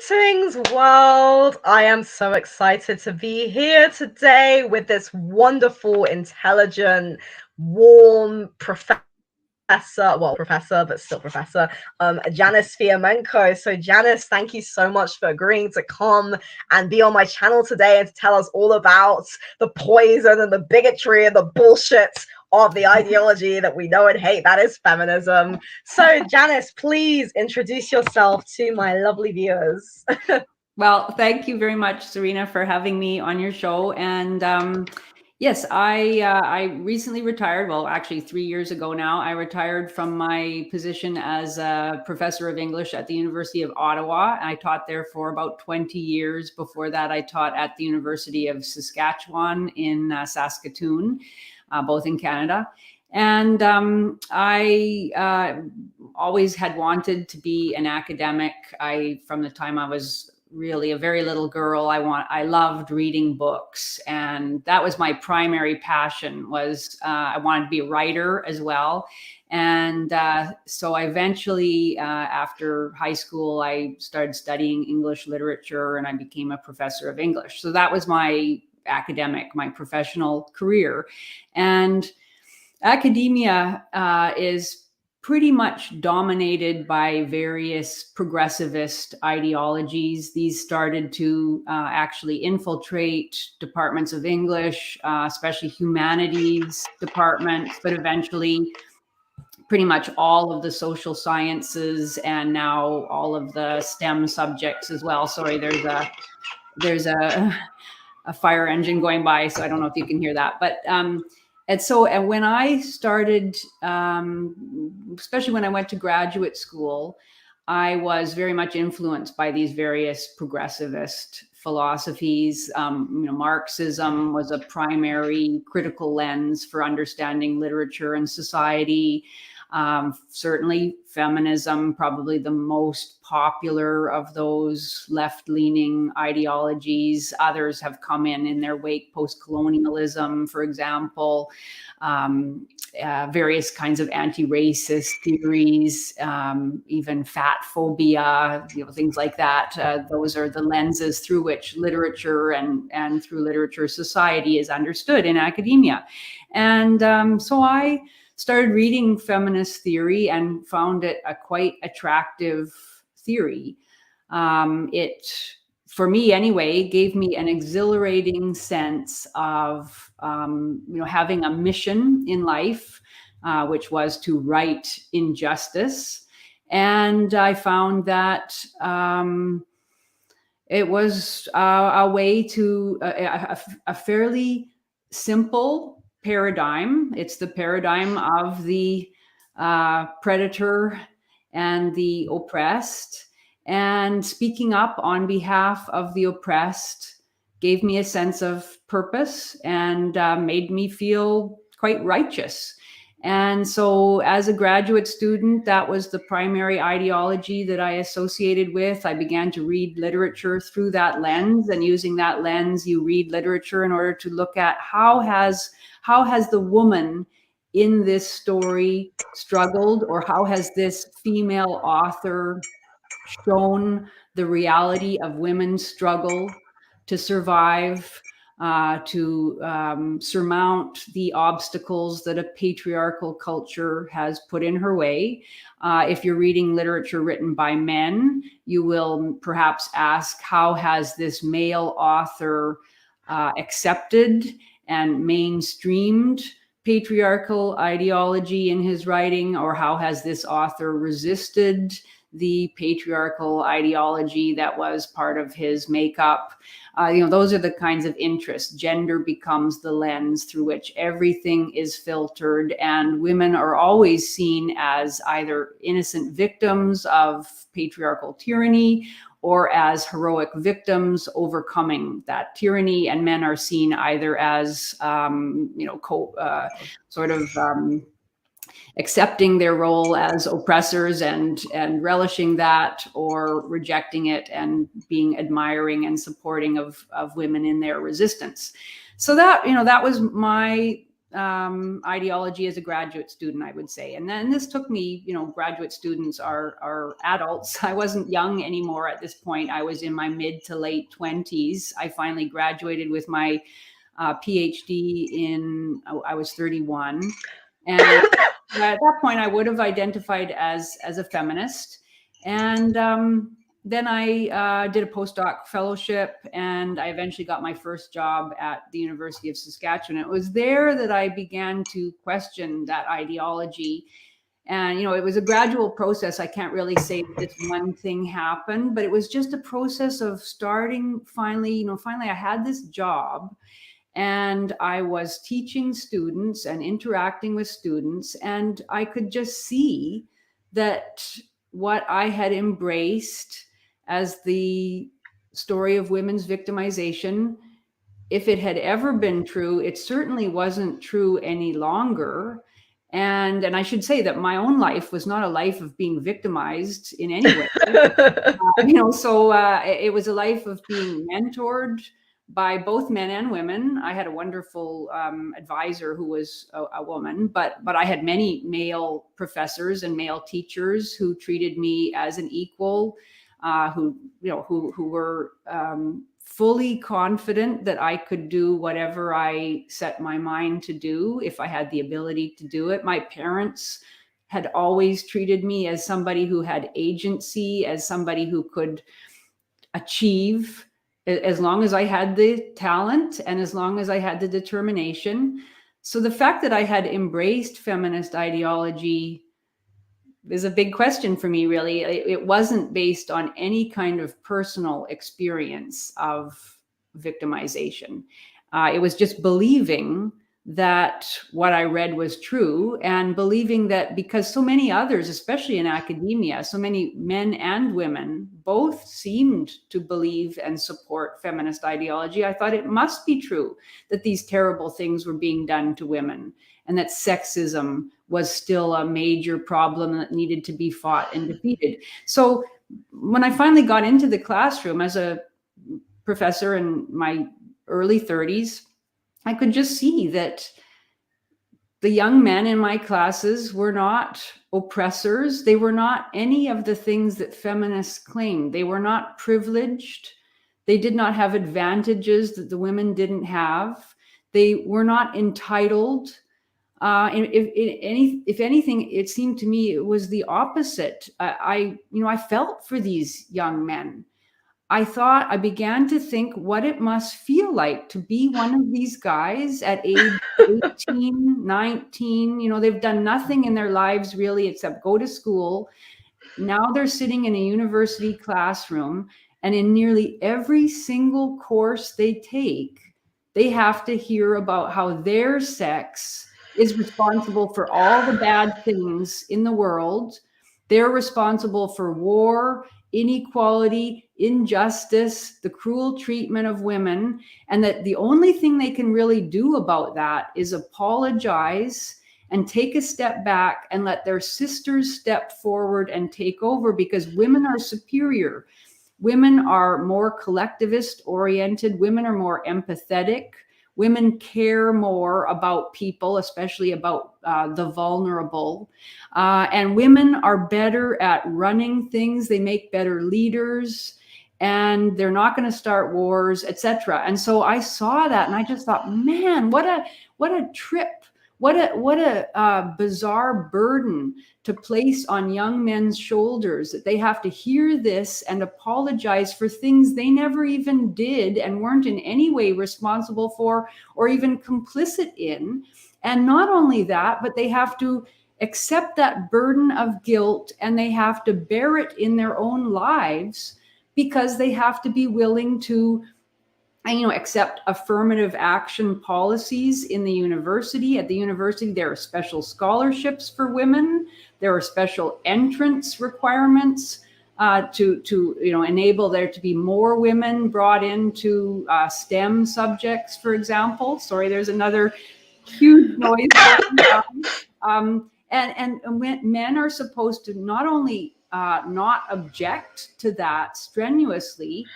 Greetings, world! I am so excited to be here today with this wonderful, intelligent, warm professor, but still professor, Janice Fiamengo. So, Janice, thank you so much for agreeing to come and be on my channel today and to tell us all about the poison and the bigotry and the bullshit of the ideology that we know and hate, that is feminism. So, Janice, please introduce yourself to my lovely viewers. Well, thank you very much, Serena, for having me on your show. And yes, I recently retired. Well, actually 3 years ago now, I retired from my position as a professor of English at the University of Ottawa. I taught there for about 20 years. Before that, I taught at the University of Saskatchewan in Saskatoon, both in Canada. And I always had wanted to be an academic. From the time I was really a very little girl, I loved reading books, and that was my primary passion. I wanted to be a writer as well. And so I eventually, after high school, I started studying English literature, and I became a professor of English. So that was my professional career. And academia is pretty much dominated by various progressivist ideologies. These started to actually infiltrate departments of English, especially humanities departments, but eventually pretty much all of the social sciences, and now all of the STEM subjects as well. Sorry, there's a fire engine going by, so I don't know if you can hear that. But and when I started, especially when I went to graduate school, I was very much influenced by these various progressivist philosophies. Marxism was a primary critical lens for understanding literature and society. Certainly feminism, probably the most popular of those left-leaning ideologies. Others have come in their wake, post-colonialism, for example, various kinds of anti-racist theories, even fat phobia, things like that. Those are the lenses through which literature and through literature society is understood in academia. And so I started reading feminist theory and found it a quite attractive theory. It, for me anyway, gave me an exhilarating sense of having a mission in life, which was to right injustice. And I found that it was a way to a fairly simple paradigm. It's the paradigm of the predator and the oppressed. And speaking up on behalf of the oppressed gave me a sense of purpose and made me feel quite righteous. And so as a graduate student, that was the primary ideology that I associated with. I began to read literature through that lens, and using that lens, you read literature in order to look at how has the woman in this story struggled, or how has this female author shown the reality of women's struggle to survive, to surmount the obstacles that a patriarchal culture has put in her way. If you're reading literature written by men, you will perhaps ask, how has this male author accepted and mainstreamed patriarchal ideology in his writing, or how has this author resisted the patriarchal ideology that was part of his makeup? Those are the kinds of interests. Gender becomes the lens through which everything is filtered, and women are always seen as either innocent victims of patriarchal tyranny or as heroic victims overcoming that tyranny, and men are seen either as accepting their role as oppressors and relishing that, or rejecting it and being admiring and supporting of women in their resistance. So that was my ideology as a graduate student, I would say. And then this took me, graduate students are adults. I wasn't young anymore at this point. I was in my mid to late 20s. I finally graduated with my PhD I was 31. And at that point, I would have identified as a feminist. And then I did a postdoc fellowship, and I eventually got my first job at the University of Saskatchewan. It was there that I began to question that ideology. And, it was a gradual process. I can't really say that this one thing happened, but it was just a process of starting finally I had this job, and I was teaching students and interacting with students, and I could just see that what I had embraced as the story of women's victimization, if it had ever been true, it certainly wasn't true any longer. And I should say that my own life was not a life of being victimized in any way. So it was a life of being mentored by both men and women. I had a wonderful advisor who was a woman, but I had many male professors and male teachers who treated me as an equal, who were fully confident that I could do whatever I set my mind to do if I had the ability to do it. My parents had always treated me as somebody who had agency, as somebody who could achieve as long as I had the talent and as long as I had the determination. So the fact that I had embraced feminist ideology is a big question for me, really. It wasn't based on any kind of personal experience of victimization. It was just believing that what I read was true, and believing that because so many others, especially in academia, so many men and women both seemed to believe and support feminist ideology, I thought it must be true that these terrible things were being done to women, and that sexism was still a major problem that needed to be fought and defeated. So when I finally got into the classroom as a professor in my early 30s, I could just see that the young men in my classes were not oppressors. They were not any of the things that feminists claimed. They were not privileged. They did not have advantages that the women didn't have. They were not entitled. If anything, it seemed to me it was the opposite. I felt for these young men. I began to think what it must feel like to be one of these guys at age 18, 19. They've done nothing in their lives really except go to school. Now they're sitting in a university classroom, and in nearly every single course they take, they have to hear about how their sex is responsible for all the bad things in the world. They're responsible for war, inequality, injustice, the cruel treatment of women, and that the only thing they can really do about that is apologize and take a step back and let their sisters step forward and take over, because women are superior. Women are more collectivist oriented. Women are more empathetic. Women care more about people, especially about the vulnerable. And women are better at running things. They make better leaders, and they're not going to start wars, etc. And so I saw that, and I just thought, man, what a trip. What a bizarre burden to place on young men's shoulders, that they have to hear this and apologize for things they never even did and weren't in any way responsible for or even complicit in. And not only that, but they have to accept that burden of guilt, and they have to bear it in their own lives, because they have to be willing to accept affirmative action policies in the university. At the university, there are special scholarships for women. There are special entrance requirements to enable there to be more women brought into STEM subjects, for example. Sorry, there's another huge noise going on. And when men are supposed to not only not object to that strenuously,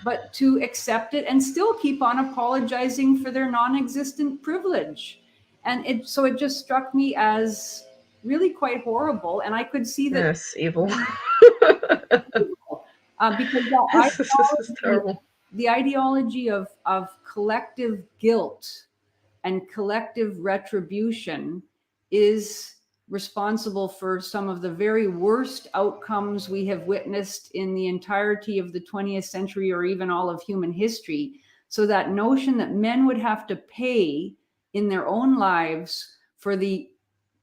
but to accept it and still keep on apologizing for their non-existent privilege. And it just struck me as really quite horrible. And I could see that Yes, evil. because the This is ideology, terrible. the ideology of collective guilt and collective retribution is responsible for some of the very worst outcomes we have witnessed in the entirety of the 20th century or even all of human history. So that notion that men would have to pay in their own lives for the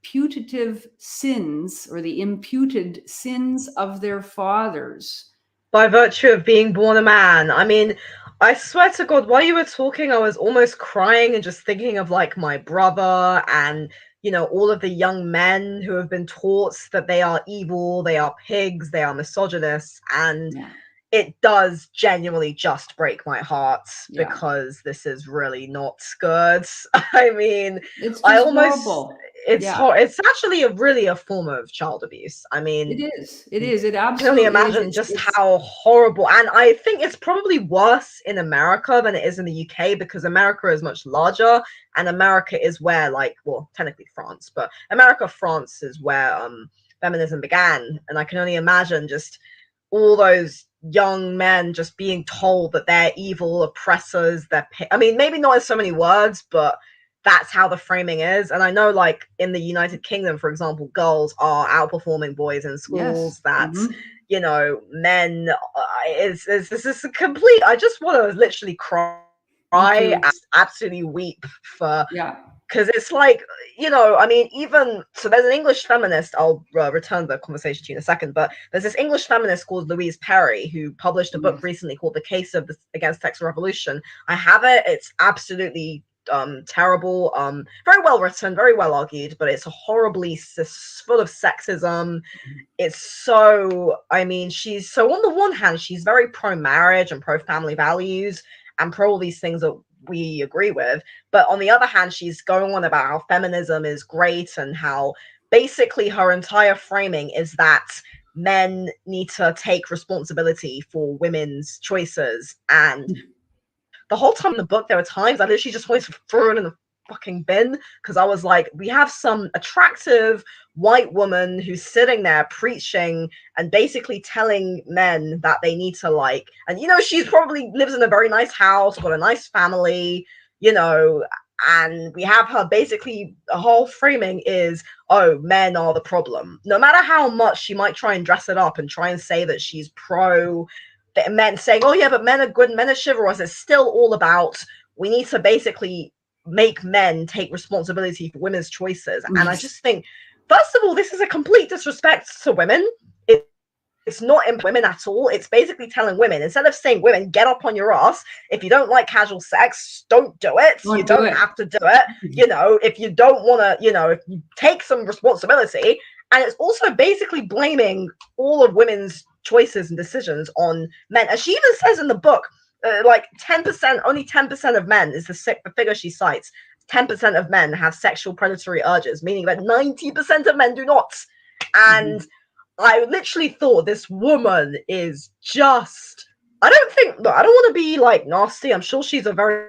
putative sins or the imputed sins of their fathers. By virtue of being born a man. I mean, I swear to God, while you were talking, I was almost crying and just thinking of like my brother and, you know, all of the young men who have been taught that they are evil, they are pigs, they are misogynists. And Yeah. it does genuinely just break my heart Yeah. because this is really not good. I mean, It's I just almost horrible. it's Yeah. it's actually really a form of child abuse. I It mean, is. It is. It can only absolutely is. imagine just how horrible, and I think it's probably worse in America than it is in the UK because America is much larger, and America is where, like, well, technically France, but America, France is where feminism began, and I can only imagine just all those young men just being told that they're evil oppressors. I mean, maybe not in so many words, but that's how the framing is. And I know, like in the United Kingdom, for example, girls are outperforming boys in Yes. schools. That Mm-hmm. you know, men is this is a complete. I just want to literally cry Me and too. absolutely weep for Yeah. because it's like, you know, I mean, even so there's an English feminist, I'll return the conversation to you in a second, but there's this English feminist called Louise Perry who published a book Mm. recently called The Case of the Against Sexual Revolution. I have it. It's absolutely terrible, very well written, very well argued, but it's horribly full of sexism. It's so, I mean, she's so on the one hand she's very pro marriage and pro family values and pro all these things that we agree with, but on the other hand she's going on about how feminism is great and how basically her entire framing is that men need to take responsibility for women's choices. And the whole time in the book, there were times I literally just wanted to throw it in the fucking bin because I was like, we have some attractive white woman who's sitting there preaching and basically telling men that they need to like, and you know, she's probably lives in a very nice house, got a nice family, you know, and we have her basically the whole framing is, oh, men are the problem. No matter how much she might try and dress it up and try and say that she's pro men saying, "Oh yeah, but men are good, men are chivalrous." It's still all about we need to basically make men take responsibility for women's choices. And I Yes. just think, first of all, this is a complete disrespect to women. It's not in women at all. It's basically telling women, instead of saying, women, get up on your ass. If you don't like casual sex, don't do it. You Don't do don't it. have to do it. You know, if you don't want to, you know, if you take some responsibility. And it's also basically blaming all of women's choices and decisions on men. And she even says in the book, like 10%, only 10% of men is the figure she cites. 10% of men have sexual predatory urges, meaning that 90% of men do not. And I literally thought this woman is just. I don't think. Look, I don't want to be like nasty. I'm sure she's a very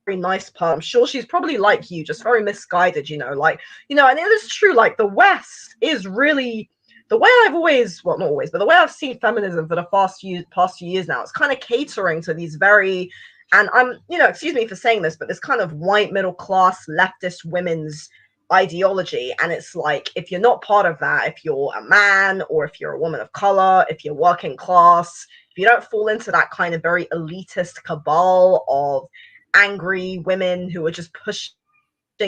nice person. I'm sure she's probably like you, just very misguided. You know, like you know, and it is true. Like the West is really the way I've always, well, not always, but the way I've seen feminism for the past few years now. It's kind of catering to these very, and I'm, you know, excuse me for saying this, but this kind of white middle class leftist women's ideology. And it's like, if you're not part of that, if you're a man or if you're a woman of color, if you're working class, if you don't fall into that kind of very elitist cabal of angry women who are just pushing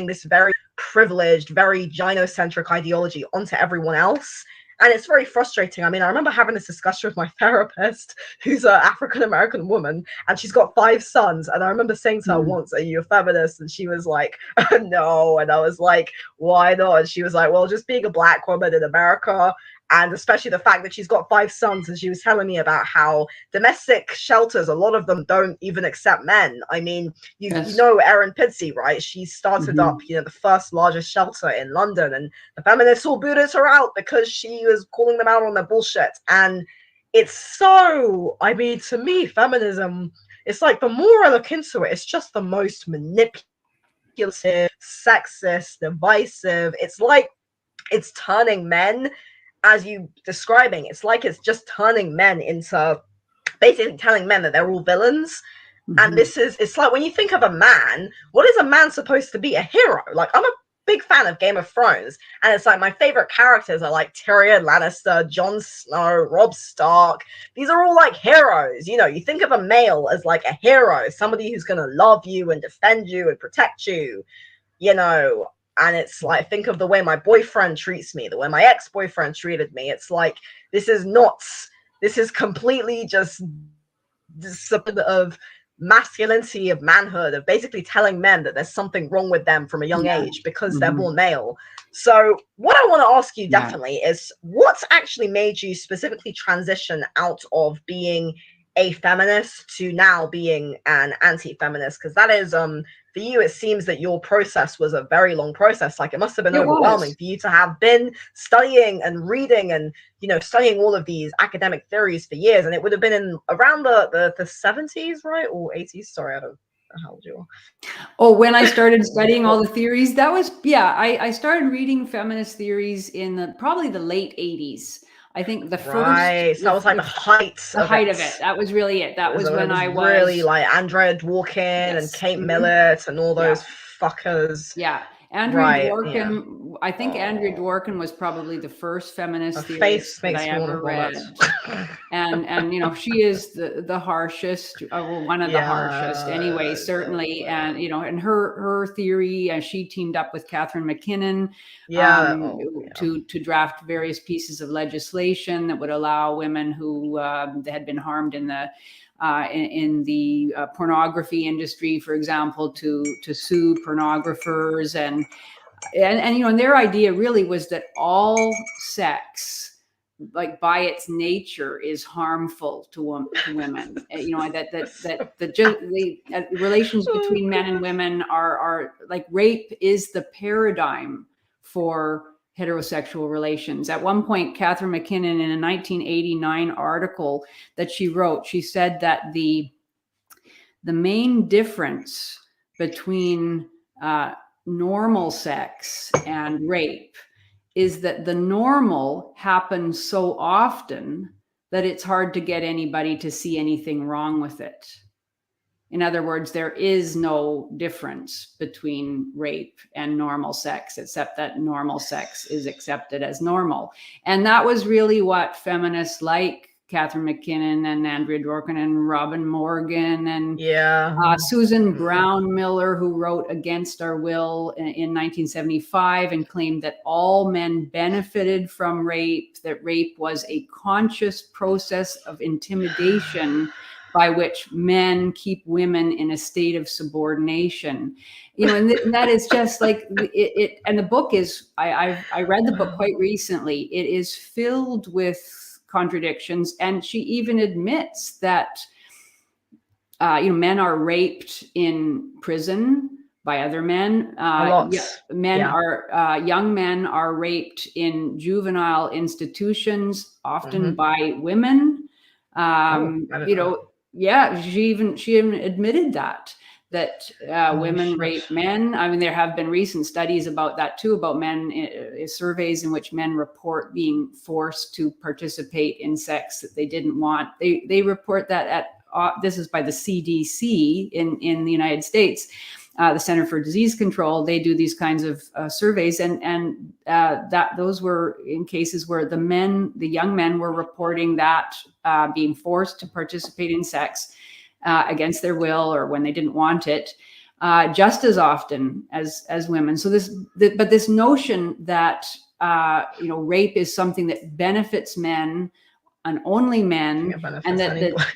this very privileged, very gynocentric ideology onto everyone else. And it's very frustrating. I mean, I remember having this discussion with my therapist, who's an African American woman, and she's got 5 sons. And I remember saying to her Mm. once, "Are you a feminist?" And she was like, "No." And I was like, "Why not?" And she was like, "Well, just being a black woman in America, and especially the fact that she's got 5 sons." And she was telling me about how domestic shelters, a lot of them don't even accept men. I mean, you Yes. know Erin Pizzey, right? She started up, Mm-hmm. you know, the first largest shelter in London, and the feminists all booted her out because she was calling them out on their bullshit. And it's so, I mean, to me, feminism, it's like the more I look into it, it's just the most manipulative sexist, divisive. It's like it's turning men, as you describing, it's like it's just turning men into basically telling men that they're all villains. And it's like when you think of a man, what is a man supposed to be? A hero? Like, I'm a big fan of Game of Thrones, and it's like my favorite characters are like Tyrion Lannister, Jon Snow, Robb Stark. These are all like heroes. You know, you think of a male as like a hero, somebody who's going to love you and defend you and protect you, you know. And it's like, think of the way my boyfriend treats me, the way my ex-boyfriend treated me. It's like, this is completely just something of masculinity, of manhood, of basically telling men that there's something wrong with them from a young age because they're born male. So what I want to ask you definitely is, what's actually made you specifically transition out of being a feminist to now being an anti-feminist? Because that is for you, it seems that your process was a very long process. Like, it must have been overwhelming for you to have been studying and reading and, you know, studying all of these academic theories for years. And it would have been in around the 70s, right? Or 80s? Sorry, I don't know how old you are. Oh, when I started studying all the theories, that was, I started reading feminist theories in probably the late 80s. I think the first, so that was like the height of it. That was really it. That was when I was really like Andrea Dworkin and Kate Millett and all those fuckers. Yeah, Andrea Dworkin. I think Andrea Dworkin was probably the first feminist theorist that I ever read. And you know, she is the harshest, one of the harshest anyway, certainly. And you know, and her theory, she teamed up with Catherine McKinnon to draft various pieces of legislation that would allow women who had been harmed in the pornography industry, for example, to sue pornographers, and you know, and their idea really was that all sex, like by its nature, is harmful to women. You know, that the relations between men and women are like, rape is the paradigm for heterosexual relations. At one point, Catherine McKinnon, in a 1989 article that she wrote, she said that the main difference between normal sex and rape is that the normal happens so often that it's hard to get anybody to see anything wrong with it. In other words, there is no difference between rape and normal sex, except that normal sex is accepted as normal. And that was really what feminists like Catherine McKinnon and Andrea Dworkin and Robin Morgan and Susan Brown Miller, who wrote Against Our Will in 1975 and claimed that all men benefited from rape, that rape was a conscious process of intimidation by which men keep women in a state of subordination. You know, and that is just like it. And the book is, I read the book quite recently. It is filled with contradictions, and she even admits that you know, men are raped in prison by other men. Young men are raped in juvenile institutions, often by women. You know. Yeah, she even admitted that women rape men. I mean, there have been recent studies about that too, about men, surveys in which men report being forced to participate in sex that they didn't want. They report that at this is by the CDC in the United States, the Center for Disease Control. They do these kinds of surveys, and that those were in cases where the young men were reporting that being forced to participate in sex against their will or when they didn't want it, just as often as women. So but this notion that you know, rape is something that benefits men and only men, and that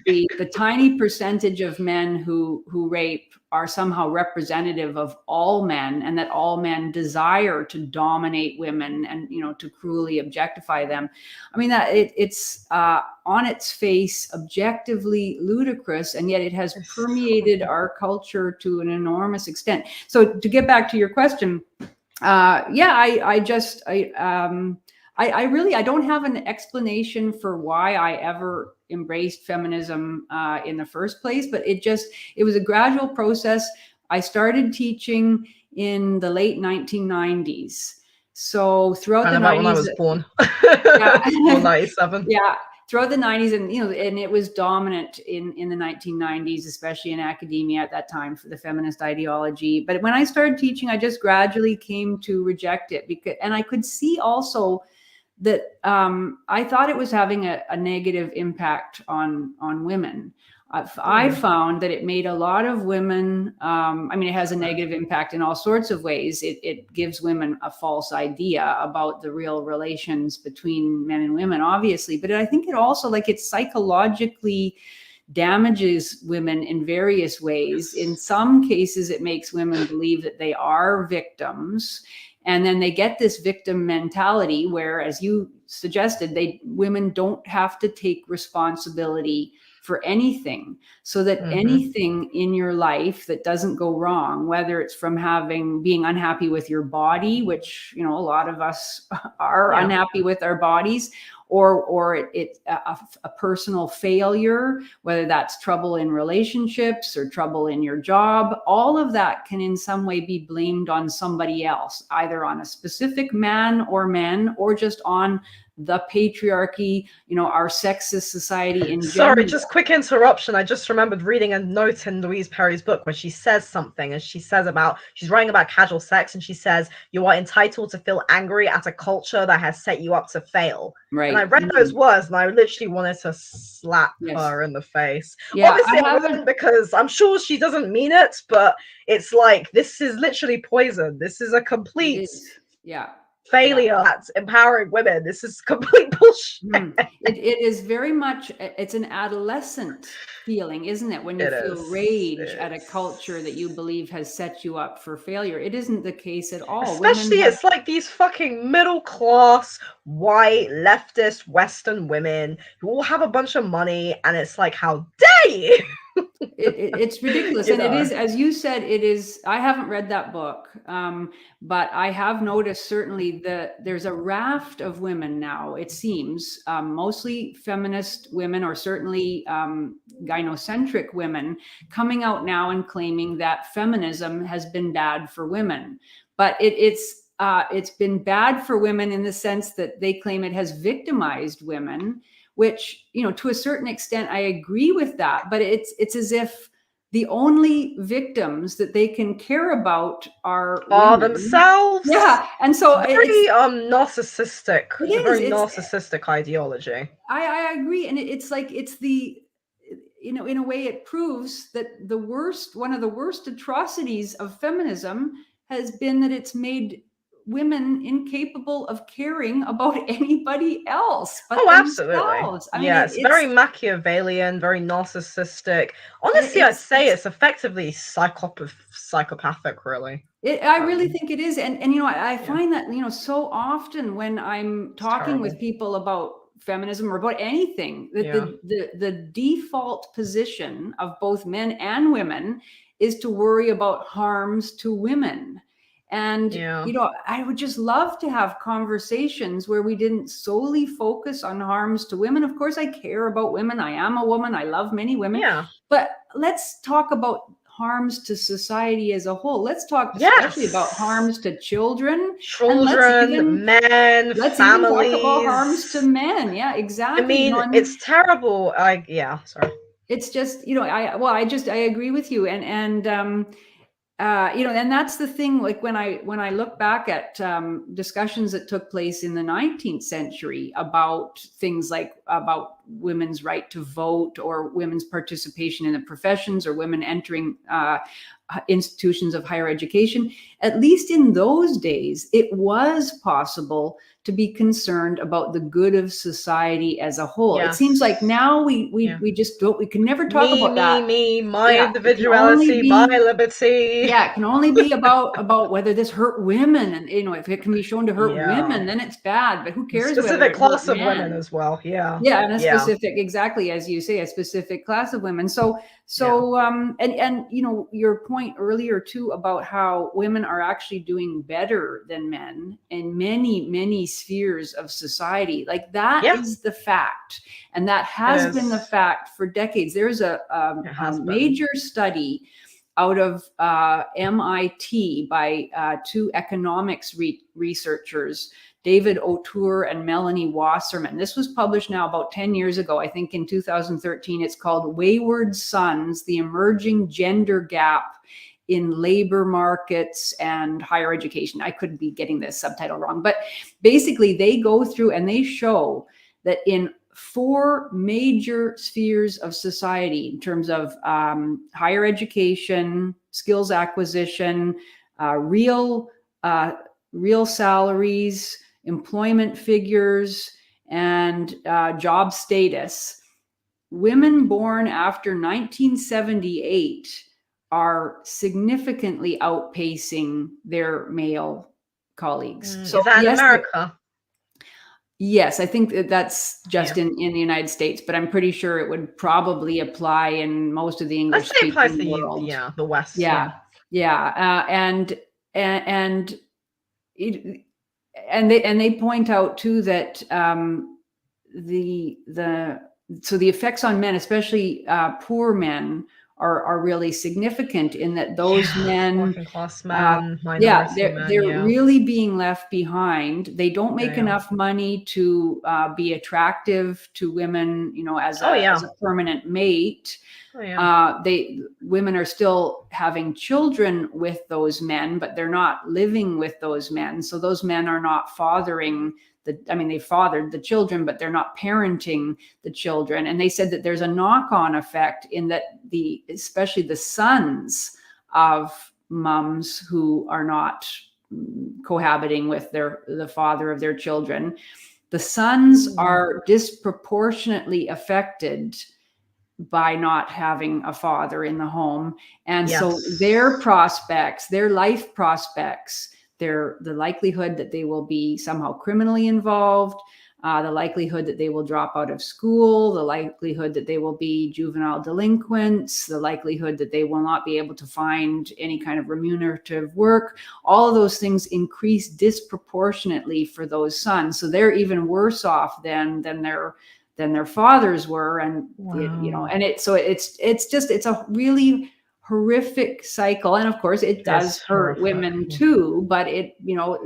the tiny percentage of men who rape are somehow representative of all men, and that all men desire to dominate women and, you know, to cruelly objectify them. I mean, that it's on its face objectively ludicrous, and yet it has permeated our culture to an enormous extent. So to get back to your question, I don't have an explanation for why I ever embraced feminism in the first place, but it was a gradual process. I started teaching in the late 1990s. So throughout Kind the of about when I 90s, was born. yeah, Born 97. yeah, throughout the 90s, and and it was dominant in the 1990s, especially in academia at that time, for the feminist ideology. But when I started teaching, I just gradually came to reject it, and I could see also that I thought it was having a negative impact on women. I found that it made a lot of women, I mean, it has a negative impact in all sorts of ways. It gives women a false idea about the real relations between men and women, obviously, but I think it also, like, it psychologically damages women in various ways. In some cases, it makes women believe that they are victims. And then they get this victim mentality where, as you suggested, women don't have to take responsibility for anything, so that anything in your life that doesn't go wrong, whether it's from being unhappy with your body, which, a lot of us are unhappy with our bodies, or it's a personal failure, whether that's trouble in relationships or trouble in your job, all of that can in some way be blamed on somebody else, either on a specific man or men, or just on the patriarchy, our sexist society in general. Sorry, just quick interruption. I just remembered reading a note in Louise Perry's book where she says something, and she's writing about casual sex, and she says, you are entitled to feel angry at a culture that has set you up to fail. Right. And I read those words, and I literally wanted to slap her in the face. Yeah, obviously I wouldn't, because I'm sure she doesn't mean it, but it's like, this is literally poison. This is a complete failure at empowering women. This is complete bullshit. It is very much, it's an adolescent feeling, isn't it? When you feel rage at a culture that you believe has set you up for failure. It isn't the case at all. Especially, it's like these fucking middle class, white, leftist, Western women who all have a bunch of money, and it's like, how dare you? It's ridiculous. And it is, as you said, I haven't read that book, but I have noticed certainly there's a raft of women now, it seems, mostly feminist women, or certainly gynocentric women, coming out now and claiming that feminism has been bad for women. But it's been bad for women in the sense that they claim it has victimized women, which, to a certain extent, I agree with that. But it's as if the only victims that they can care about are themselves. Yeah, and so it's narcissistic. It's a very narcissistic ideology. I agree, and it's like, it's the, in a way, it proves that one of the worst atrocities of feminism has been that it's made women incapable of caring about anybody else but themselves. Absolutely. It's very Machiavellian, very narcissistic. Honestly, I'd say it's effectively psychopathic, really. I really think it is. And I find that, so often when I'm talking with people about feminism or about anything, that the default position of both men and women is to worry about harms to women. And, I would just love to have conversations where we didn't solely focus on harms to women. Of course, I care about women. I am a woman. I love many women. But let's talk about harms to society as a whole. Let's talk especially about harms to children, men, let's families. Even talk about harms to men. Yeah, exactly. I mean, it's terrible. Sorry. It's just, I agree with you. And and that's the thing, like when I look back at discussions that took place in the 19th century about things like about women's right to vote, or women's participation in the professions, or women entering institutions of higher education, at least in those days, it was possible to be concerned about the good of society as a whole. It seems like now we just don't, we can never talk about that. My individuality, my liberty. Yeah, it can only be about whether this hurt women, and if it can be shown to hurt women, then it's bad. But who cares? Specific class of women as well. And a specific, exactly as you say, a specific class of women. So and your point earlier too about how women are actually doing better than men in many spheres of society, like that is the fact, and that has been the fact for decades. There's a major study out of MIT by two economics researchers, David O'Toole and Melanie Wasserman. This was published now about 10 years ago, I think in 2013. It's called Wayward Sons, the Emerging Gender Gap in Labor Markets and Higher Education. I could be getting this subtitle wrong, but basically they go through and they show that in 4 major spheres of society, in terms of higher education, skills acquisition, real salaries, employment figures, and job status, women born after 1978 are significantly outpacing their male colleagues. So is that in America? Yes, I think that's just in the United States, but I'm pretty sure it would probably apply in most of the English-speaking world. The West. And they point out too that the effects on men, especially poor men, are really significant in that those men, working class men, minority men, they're really being left behind. They don't make enough money to be attractive to women, as a permanent mate. Women are still having children with those men, but they're not living with those men. So those men are not fathering they fathered the children, but they're not parenting the children. And they said that there's a knock-on effect in that especially the sons of moms who are not cohabiting with the father of their children, the sons are disproportionately affected by not having a father in the home. And so their prospects, their life prospects, the likelihood that they will be somehow criminally involved, the likelihood that they will drop out of school, the likelihood that they will be juvenile delinquents, the likelihood that they will not be able to find any kind of remunerative work, all of those things increase disproportionately for those sons. So they're even worse off than their fathers were. And it's a really horrific cycle. And of course it does hurt women too, but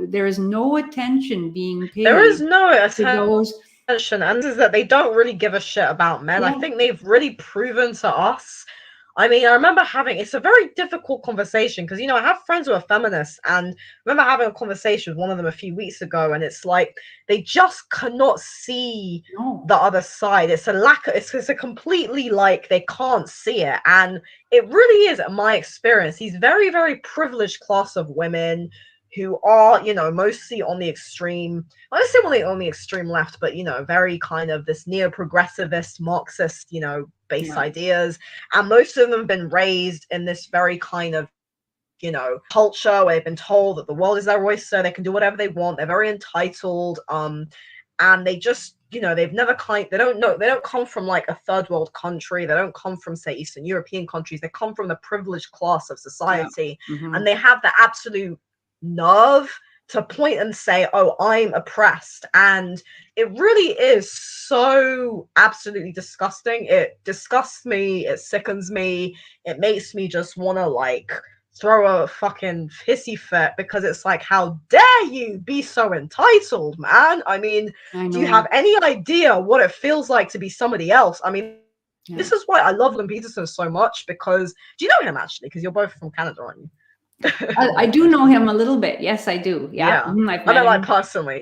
there is no attention being paid. There is no attention, and is that they don't really give a shit about men. I think they've really proven to us. I mean, I remember it's a very difficult conversation because, I have friends who are feminists, and I remember having a conversation with one of them a few weeks ago, and it's like they just cannot see the other side. It's a completely they can't see it. And it really is, in my experience, these very, very privileged class of women who are, mostly on the extreme, I don't say on the extreme left, but, very kind of this neo-progressivist, Marxist, based ideas. And most of them have been raised in this very kind of, culture where they've been told that the world is their oyster, they can do whatever they want, they're very entitled, and they just, they've never they don't come from a third world country, they don't come from, say, Eastern European countries, they come from the privileged class of society, and they have the absolute nerve to point and say, oh, I'm oppressed. And it really is so absolutely disgusting. It disgusts me, it sickens me, it makes me just want to throw a fucking hissy fit, because it's how dare you be so entitled, man? I mean, do you have any idea what it feels like to be somebody else? I mean, this is why I love Lynn Peterson so much, because do you know him actually? Because you're both from Canada, aren't you? I do know him a little bit. Yes, I do. I know personally.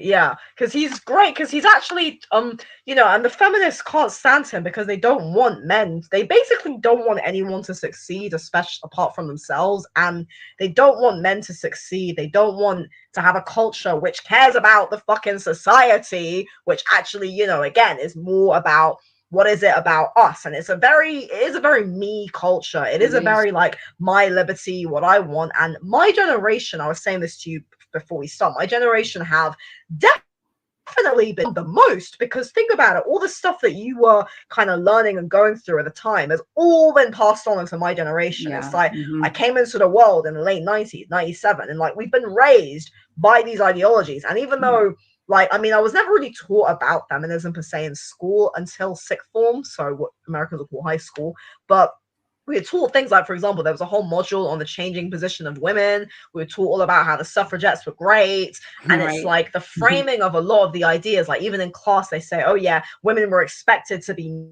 Because he's great. Because he's actually, and the feminists can't stand him because they don't want men. They basically don't want anyone to succeed, especially apart from themselves. And they don't want men to succeed. They don't want to have a culture which cares about the fucking society, which actually, again, is more about what is it about us. And it is a very me culture. It is a very my liberty, what I want. And my generation, I was saying this to you before we start, my generation have definitely been the most, because think about it, all the stuff that you were kind of learning and going through at the time has all been passed on into my generation. It's I came into the world in the late 90s, 97, and we've been raised by these ideologies. And even though I was never really taught about feminism per se in school until sixth form, so what Americans will call high school. But we were taught things like, for example, there was a whole module on the changing position of women. We were taught all about how the suffragettes were great. And it's Right. like the framing of a lot of the ideas, like even in class, they say, oh, yeah, women were expected to be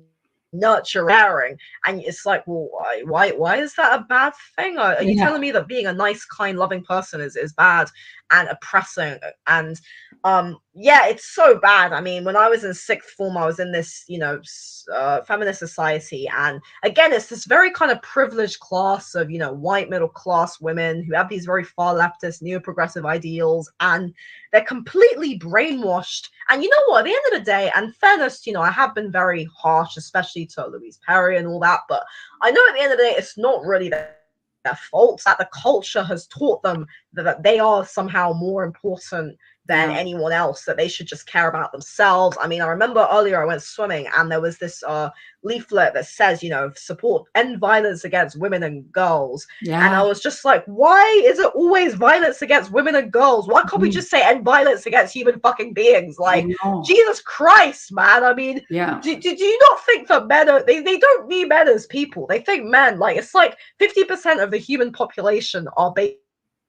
nurturing. And it's like, well, why is that a bad thing? Are you Yeah. telling me that being a nice, kind, loving person is bad and oppressing? And yeah, it's so bad. I mean, when I was in sixth form, I was in this, feminist society, and again, it's this very kind of privileged class of, white middle class women who have these very far leftist neo-progressive ideals, and they're completely brainwashed. And you know what, at the end of the day, and fairness, I have been very harsh, especially to Louise Perry and all that, but I know at the end of the day it's not really their fault, that the culture has taught them that they are somehow more important than Yeah. anyone else, that they should just care about themselves. I mean, I remember earlier I went swimming and there was this leaflet that says, support, end violence against women and girls. And I Yeah. was just like, why is it always violence against women and girls? Why can't we Mhm. just say end violence against human fucking beings? I Like, know. Jesus Christ, man. I mean, Yeah. do you not think that men are, they don't view men as people? They think men, like, it's like 50% of the human population are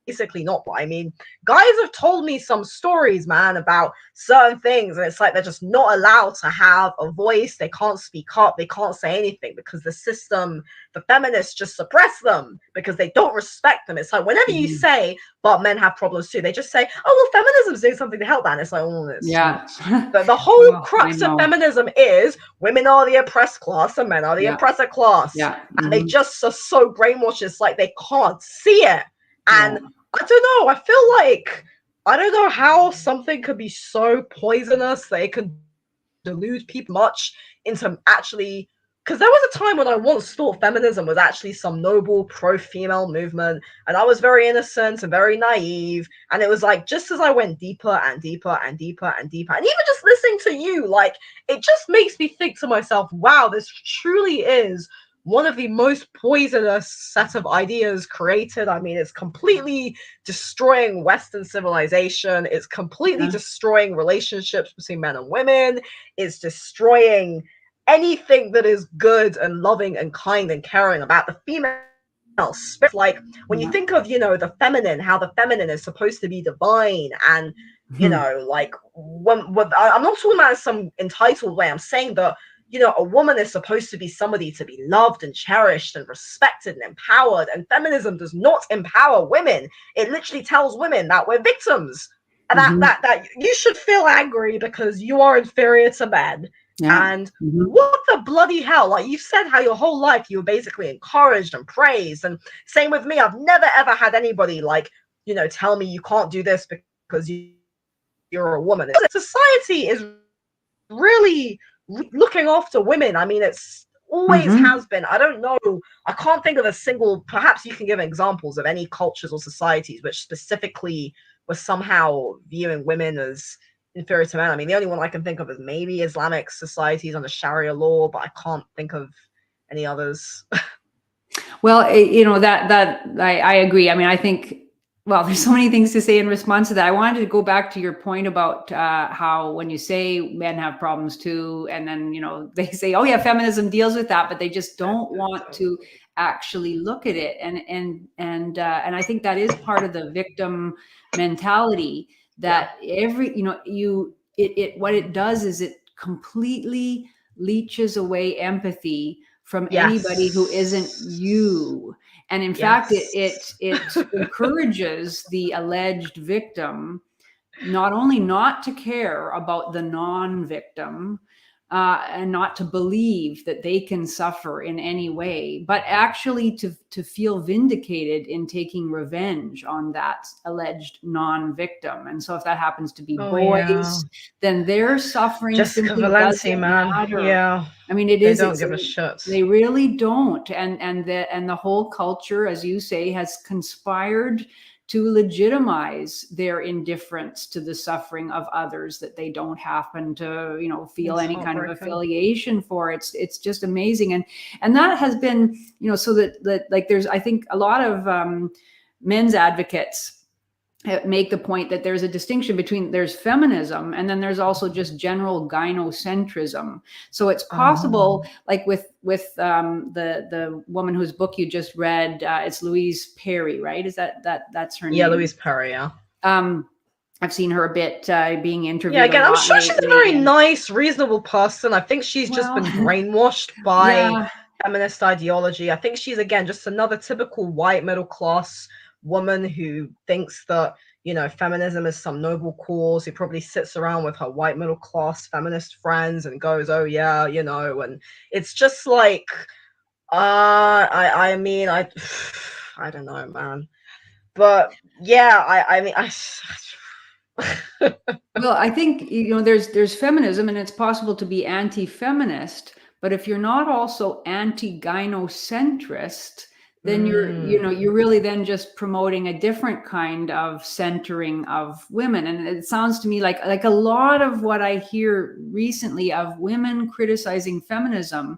basically not. I mean, guys have told me some stories, man, about certain things, and it's like they're just not allowed to have a voice. They can't speak up. They can't say anything because the system, the feminists just suppress them because they don't respect them. It's like whenever you Mhm. say, but men have problems too, they just say, oh, well, feminism's doing something to help that. And it's like, oh, it's Yeah. not. The whole Well, I crux of know. feminism is women are the oppressed class and men are the Yeah. oppressor class. Yeah. And they Mhm. just are so brainwashed. It's like they can't see it. Yeah. And I don't know. I feel like I don't know how something could be so poisonous that it could delude people much into actually. Because there was a time when I once thought feminism was actually some noble pro-female movement, and I was very innocent and very naive. And it was like just as I went deeper and deeper and deeper and deeper, and even just listening to you, like it just makes me think to myself, "Wow, this truly is." One of the most poisonous set of ideas created. I mean, it's completely destroying Western civilization. It's completely Yeah. destroying relationships between men and women. It's destroying anything that is good and loving and kind and caring about the female spirit. Like when you Yeah. think of, the feminine, how the feminine is supposed to be divine and Mhm. like when I'm not talking about some entitled way. I'm saying that a woman is supposed to be somebody to be loved and cherished and respected and empowered. And feminism does not empower women. It literally tells women that we're victims. Mhm. That you should feel angry because you are inferior to men. Yeah. And Mhm. what the bloody hell? Like you said, how your whole life you were basically encouraged and praised. And same with me. I've never ever had anybody like, tell me you can't do this because you're a woman. Society is really looking after women. I mean, it's always Mhm. has been. I don't know. I can't think of a single. Perhaps you can give examples of any cultures or societies which specifically were somehow viewing women as inferior to men. I mean, the only one I can think of is maybe Islamic societies under Sharia law, but I can't think of any others. Well, that I agree. I mean, I think, well, there's so many things to say in response to that. I wanted to go back to your point about how when you say men have problems too, and then they say, oh yeah, feminism deals with that, but they just don't want to actually look at it. And I think that is part of the victim mentality, Yeah. that every it what it does is it completely leeches away empathy from anybody who isn't Yes. you. And in fact, it it Yes. it encourages the alleged victim not only not to care about the non-victim, and not to believe that they can suffer in any way, but actually to feel vindicated in taking revenge on that alleged non-victim. And so if that happens to be Oh yeah. boys, then their suffering Jessica simply Valenti, doesn't man. matter. Yeah. I mean, it They is, don't it's give a a, shit. they really don't. And the whole culture, as you say, has conspired to legitimize their indifference to the suffering of others that they don't happen to feel It's any kind of heartbreaking. affiliation for. It's just amazing. And that has been, so that like there's, I think, a lot of men's advocates make the point that there's a distinction between there's feminism and then there's also just general gynocentrism. So it's possible, like with the woman whose book you just read, it's Louise Perry, right? Is that's her name? Yeah, Louise Perry. Yeah. I've seen her a bit being interviewed. Yeah, again, a I'm lot sure she's a very nice, reasonable person. I think she's just been brainwashed by feminist ideology. I think she's, again, just another typical white middle class woman who thinks that, you know, feminism is some noble cause, who probably sits around with her white middle class feminist friends and goes, oh yeah, you know, and it's just like, I mean, I don't know, man. But yeah, I mean, well, I think, you know, there's feminism, and it's possible to be anti-feminist, but if you're not also anti-gynocentrist, then you're really then just promoting a different kind of centering of women. And it sounds to me like a lot of what I hear recently of women criticizing feminism,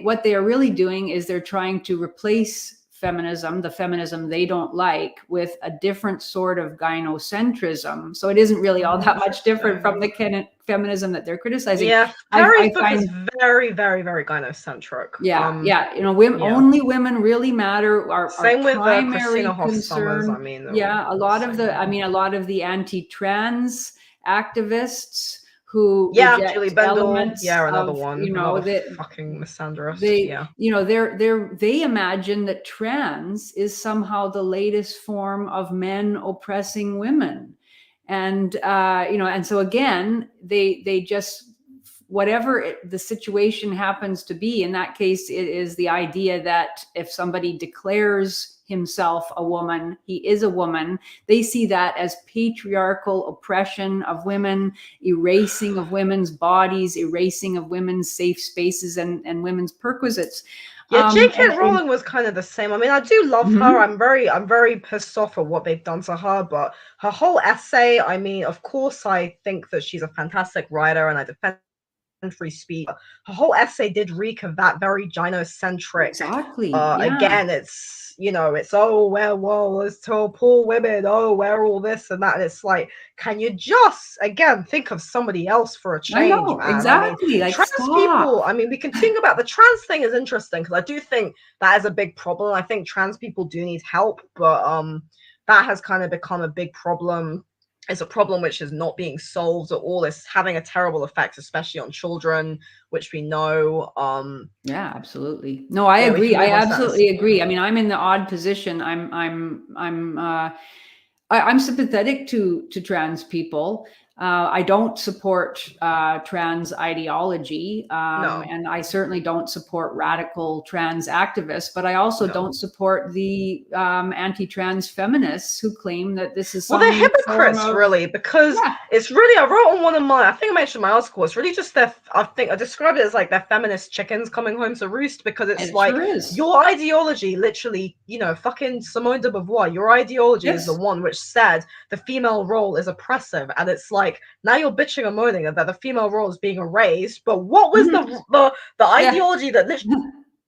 what they are really doing is they're trying to replace feminism, the feminism they don't like, with a different sort of gynocentrism. So it isn't really all that much different from the feminism that they're criticizing. Yeah, Perry's book is very, very, very gynocentric. Yeah. You know, only women really matter. Our Same with primary Christina Hoff concern. Summers, I mean, a lot of the anti-trans activists who Julie reject Bendel, elements another of, one, you know, that fucking misandrist. You know, they imagine that trans is somehow the latest form of men oppressing women, and you know, and so again, they just, whatever the situation happens to be. In that case, it is the idea that if somebody declares himself a woman, he is a woman. They see that as patriarchal oppression of women, erasing of women's bodies, erasing of women's safe spaces and women's perquisites. Yeah, J.K. Rowling was kind of the same. I mean, I do love her. I'm very pissed off at what they've done to her, but her whole essay, I mean, of course, I think that she's a fantastic writer and I defend free speech. Her whole essay did reek of that very gynocentric. Exactly. Again, it's, you know, it's, oh, well, it's to poor women, oh, we're all this and that. And it's like, can you just, again, think of somebody else for a change, I know, man? exactly. I mean, like, trans people, I mean, we can think about the trans thing is interesting because I do think that is a big problem. I think trans people do need help, but that has kind of become a big problem. It's a problem which is not being solved at all. It's having a terrible effect, especially on children, which we know. Yeah, absolutely. No, I agree. I absolutely agree. I mean, I'm in the odd position. I'm sympathetic to trans people. I don't support trans ideology, and I certainly don't support radical trans activists, but I also don't support the anti-trans feminists who claim that this is they're hypocrites, really, because it's really, I wrote on one of my, I think I mentioned my article, it's really just I think I described it as like their feminist chickens coming home to roost, because it's like, your ideology, literally, you know, fucking Simone de Beauvoir, your ideology is the one which said the female role is oppressive, and it's like, now you're bitching and moaning that the female role is being erased, but what was the ideology that literally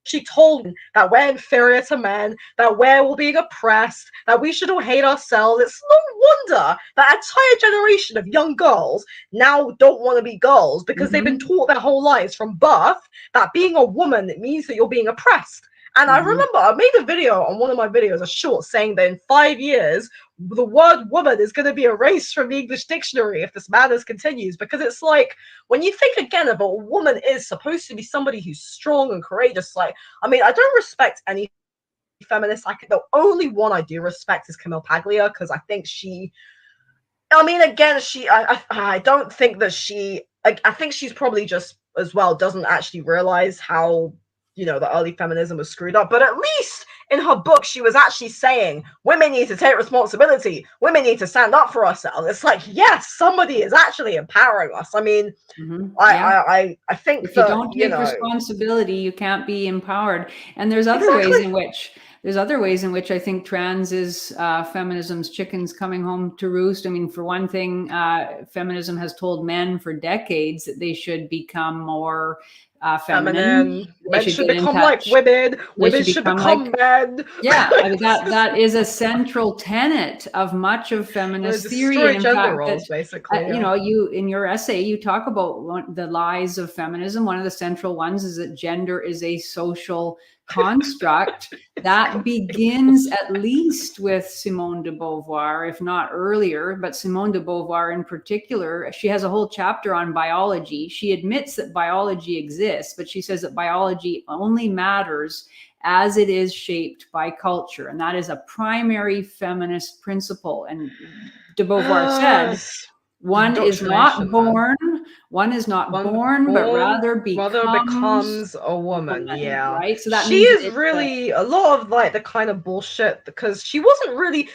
she told that we're inferior to men, that we're being oppressed, that we should all hate ourselves? It's no wonder that entire generation of young girls now don't want to be girls, because they've been taught their whole lives from birth that being a woman means that you're being oppressed. And I remember I made a video on one of my videos, a short, saying that in 5 years, the word woman is going to be erased from the English dictionary if this madness continues. Because it's like, when you think again about a woman is supposed to be somebody who's strong and courageous, like, I mean, I don't respect any feminist. The only one I do respect is Camille Paglia, because I think she, I mean, again, I don't think that I think she's probably just, as well, doesn't actually realize how, you know, the early feminism was screwed up. But at least in her book, she was actually saying women need to take responsibility. Women need to stand up for ourselves. It's like, yes, somebody is actually empowering us. I mean, I think if you don't take responsibility, you can't be empowered. And there's other ways in which I think trans is feminism's chickens coming home to roost. I mean, for one thing, feminism has told men for decades that they should become more feminine. Feminine. They Men should should get in become like touch. women. They Women should should become like, become men. yeah, I mean, This is that is a central tenet of much of to feminist theory. destroy And in gender fact, that roles, basically. you Yeah. know, you in your essay, you talk about the lies of feminism. One of the central ones is that gender is a social construct. That begins at least with Simone de Beauvoir, if not earlier, but Simone de Beauvoir in particular. She has a whole chapter on biology. She admits that biology exists, but she says that biology only matters as it is shaped by culture. And that is a primary feminist principle. And de Beauvoir said, one is not Indoctrination, man. born, one is not One born, but born, rather mother becomes becomes a woman. woman, Yeah. right? So that She means that is it's really a lot of like the kind of bullshit because she didn't really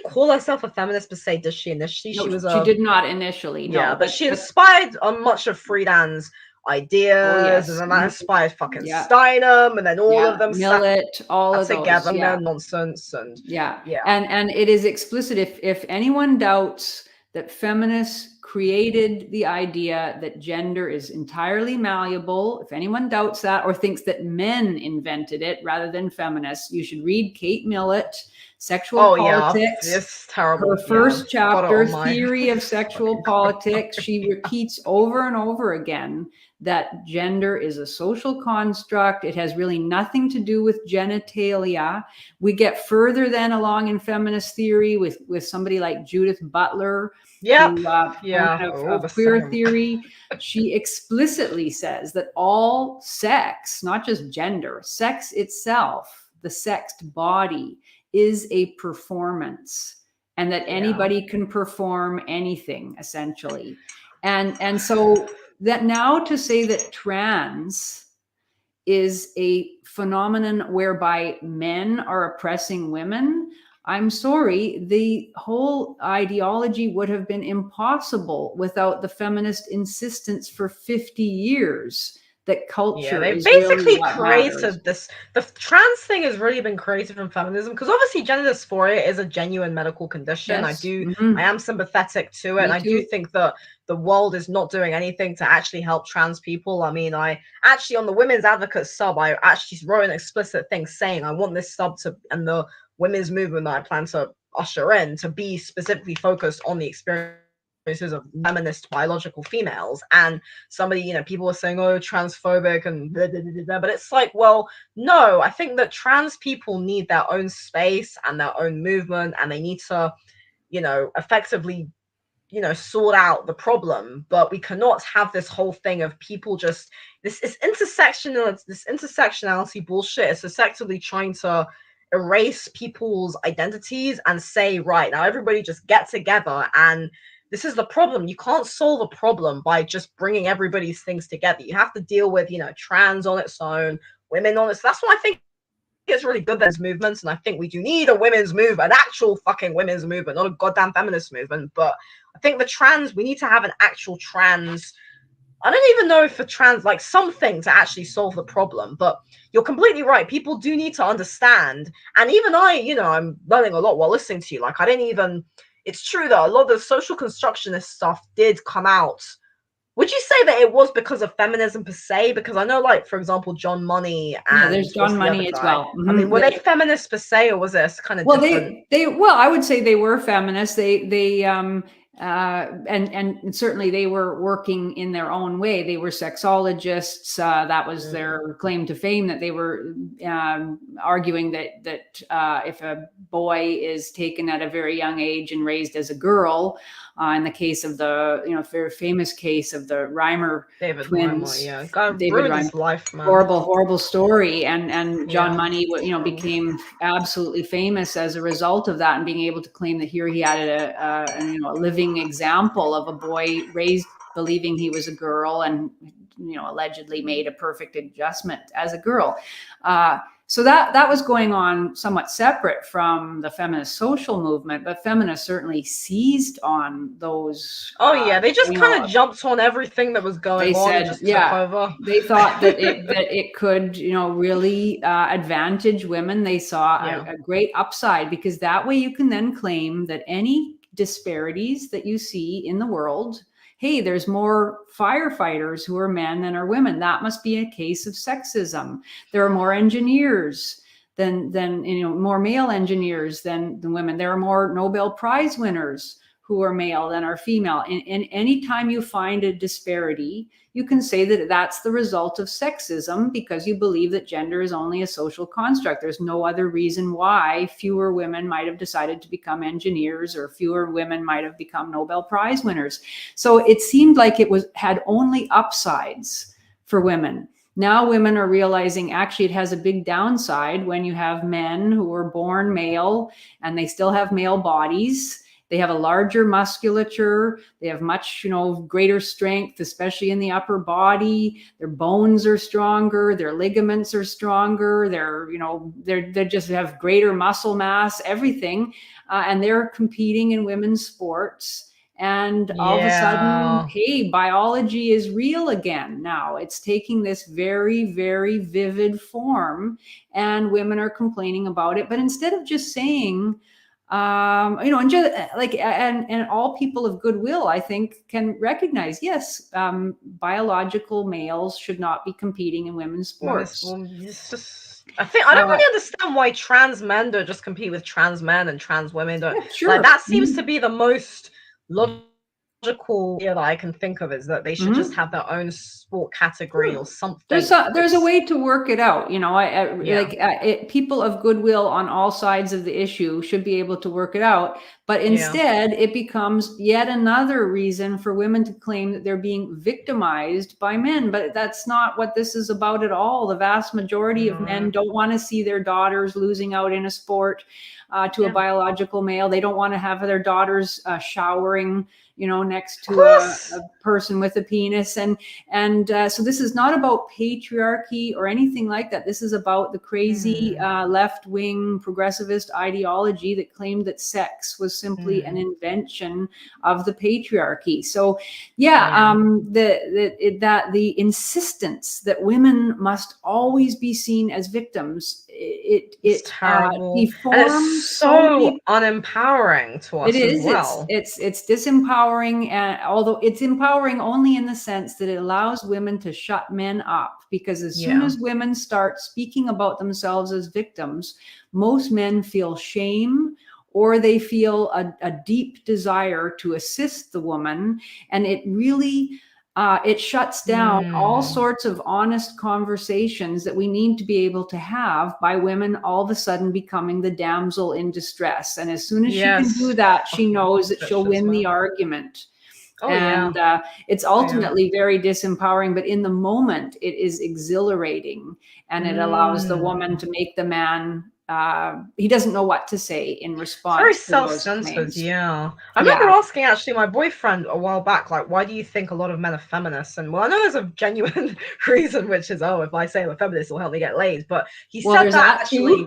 call herself a feminist per se, did she? Initially, no, she was she a, did not initially, yeah, no, but she but inspired on much of Friedan's oh ideas, and yes, then that inspired fucking yeah, Steinem, and then all yeah, of them sat Millet, all of those, together and yeah. their nonsense, and Yeah. yeah. And it is explicit. If anyone doubts that feminists created the idea that gender is entirely malleable, if anyone doubts that or thinks that men invented it rather than feminists, you should read Kate Millett, Sexual Oh yeah, Politics. it's terrible. Her Yeah, first got it chapter, on my Theory of Sexual fucking quote. Politics, she repeats over and over again that gender is a social construct. It has really nothing to do with genitalia. We get further then along in feminist theory with somebody like Judith Butler, Yep. who Yeah. proponent Oh, of the queer same. theory. She explicitly says that all sex, not just gender, sex itself, the sexed body, is a performance, and that anybody can perform anything essentially. And so that now to say that trans is a phenomenon whereby men are oppressing women, I'm sorry, the whole ideology would have been impossible without the feminist insistence for 50 years that Yeah, culture they is really basically what matters. created this. The trans thing has really been created from feminism because obviously gender dysphoria is a genuine medical condition. Yes. I am sympathetic to it, and Me I do too. think that the world is not doing anything to actually help trans people. I mean, I actually on the women's advocate sub, I actually wrote an explicit thing saying I want this sub to and the women's movement that I plan to usher in to be specifically focused on the experiences of feminist biological females. And somebody, people were saying, oh, transphobic and blah, blah, blah, blah. But it's like, well, no, I think that trans people need their own space and their own movement, and they need to, effectively, sort out the problem. But we cannot have this whole thing of people just this intersectionality bullshit. It's effectively trying to erase people's identities and say, right, now everybody just get together. And this is the problem. You can't solve a problem by just bringing everybody's things together. You have to deal with, trans on its own, women on its. That's why I think it's really good there's movements, and I think we do need a women's movement, an actual fucking women's movement, not a goddamn feminist movement. But I think we need to have an actual trans. I don't even know if for trans, like something to actually solve the problem. But you're completely right. People do need to understand. And even I'm learning a lot while listening to you. Like, I didn't even. It's true that a lot of the social constructionist stuff did come out. Would you say that it was because of feminism per se? Because I know, like, for example, John Money Yeah, and there's what's John the other Money as guy? well. I mean, were they feminists per se, or was it kind of Well, different? well, I would say they were feminists. And certainly they were working in their own way. They were sexologists. That was their claim to fame, that they were arguing that if a boy is taken at a very young age and raised as a girl, in the case of the very famous case of the Reimer David twins, Reimer, yeah, God David ruined Reimer. his life, man. Horrible story, and John Yeah, Money, became absolutely famous as a result of that, and being able to claim that here he had a living example of a boy raised believing he was a girl, and allegedly made a perfect adjustment as a girl. So that was going on somewhat separate from the feminist social movement, but feminists certainly seized on those. Oh yeah, they just kind of jumped on everything that was going on and just took over. They thought that it could, really advantage women. They saw a great upside, because that way you can then claim that any disparities that you see in the world hey, there's more firefighters who are men than are women. That must be a case of sexism. There are more engineers than more male engineers than women. There are more Nobel Prize winners who are male than are female. And anytime you find a disparity, you can say that that's the result of sexism because you believe that gender is only a social construct. There's no other reason why fewer women might have decided to become engineers or fewer women might have become Nobel Prize winners. So it seemed like it had only upsides for women. Now women are realizing actually it has a big downside when you have men who were born male and they still have male bodies. They have a larger musculature. They have much, greater strength, especially in the upper body. Their bones are stronger. Their ligaments are stronger. They just have greater muscle mass, everything. And they're competing in women's sports. And all of a sudden, hey, biology is real again now. It's taking this very, very vivid form, and women are complaining about it. But instead of just saying, and just and all people of goodwill, I think, can recognize, yes, biological males should not be competing in women's sports. I don't really understand why trans men don't just compete with trans men and trans women don't. Yeah, sure. Like, that seems to be the most logical idea that I can think of, is that they should just have their own sport category or something. There's a way to work it out. People of goodwill on all sides of the issue should be able to work it out. But instead, it becomes yet another reason for women to claim that they're being victimized by men. But that's not what this is about at all. The vast majority of men don't want to see their daughters losing out in a sport to a biological male. They don't want to have their daughters showering, next to a person with a penis. And so this is not about patriarchy or anything like that. This is about the crazy left-wing progressivist ideology that claimed that sex was simply an invention of the patriarchy. So the insistence that women must always be seen as victims, it's terrible. Deforms and it's so unempowering to us. It is. As well. It's disempowering, and although it's empowering only in the sense that it allows women to shut men up, because as soon as women start speaking about themselves as victims, most men feel shame, or they feel a deep desire to assist the woman, and it really it shuts down all sorts of honest conversations that we need to be able to have by women all of a sudden becoming the damsel in distress. And as soon as she can do that, she knows that she'll win the argument. It's ultimately very disempowering, but in the moment it is exhilarating, and it allows the woman to make the man he doesn't know what to say in response. Very self-centered. I remember asking actually my boyfriend a while back, like, why do you think a lot of men are feminists? And well, I know there's a genuine reason, which is, if I say I'm a feminist, it'll help me get laid. But he said that actually.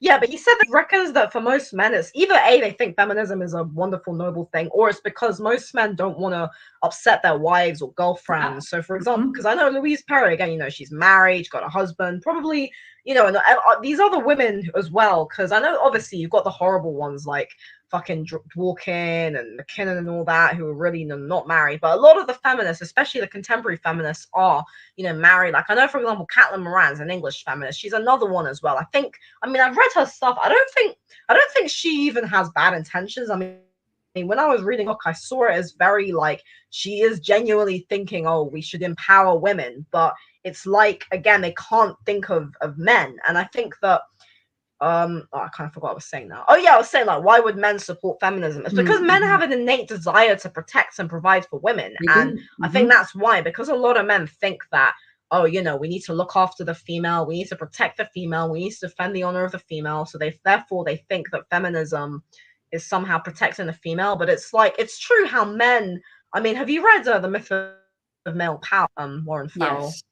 But he said that he reckons that for most men, it's either they think feminism is a wonderful, noble thing, or it's because most men don't want to upset their wives or girlfriends. So, for example, because I know Louise Perry, again, she's married, she's got a husband, probably, and these other women as well, because I know obviously you've got the horrible ones like fucking Dworkin and McKinnon and all that, who are really not married. But a lot of the feminists, especially the contemporary feminists, are, married. Like, I know, for example, Caitlin Moran's an English feminist. She's another one as well. I've read her stuff. I don't think she even has bad intentions. I mean, when I was reading the book, I saw it as very like, she is genuinely thinking, we should empower women. But it's like, again, they can't think of men. And I think that I kind of forgot what I was saying now. I was saying, like, why would men support feminism? It's because men have an innate desire to protect and provide for women. And I think that's why, because a lot of men think that, we need to look after the female, we need to protect the female, we need to defend the honor of the female. So therefore they think that feminism is somehow protecting the female. But it's like, it's true how men, have you read The Myth of Male Power, Warren Farrell? Yes.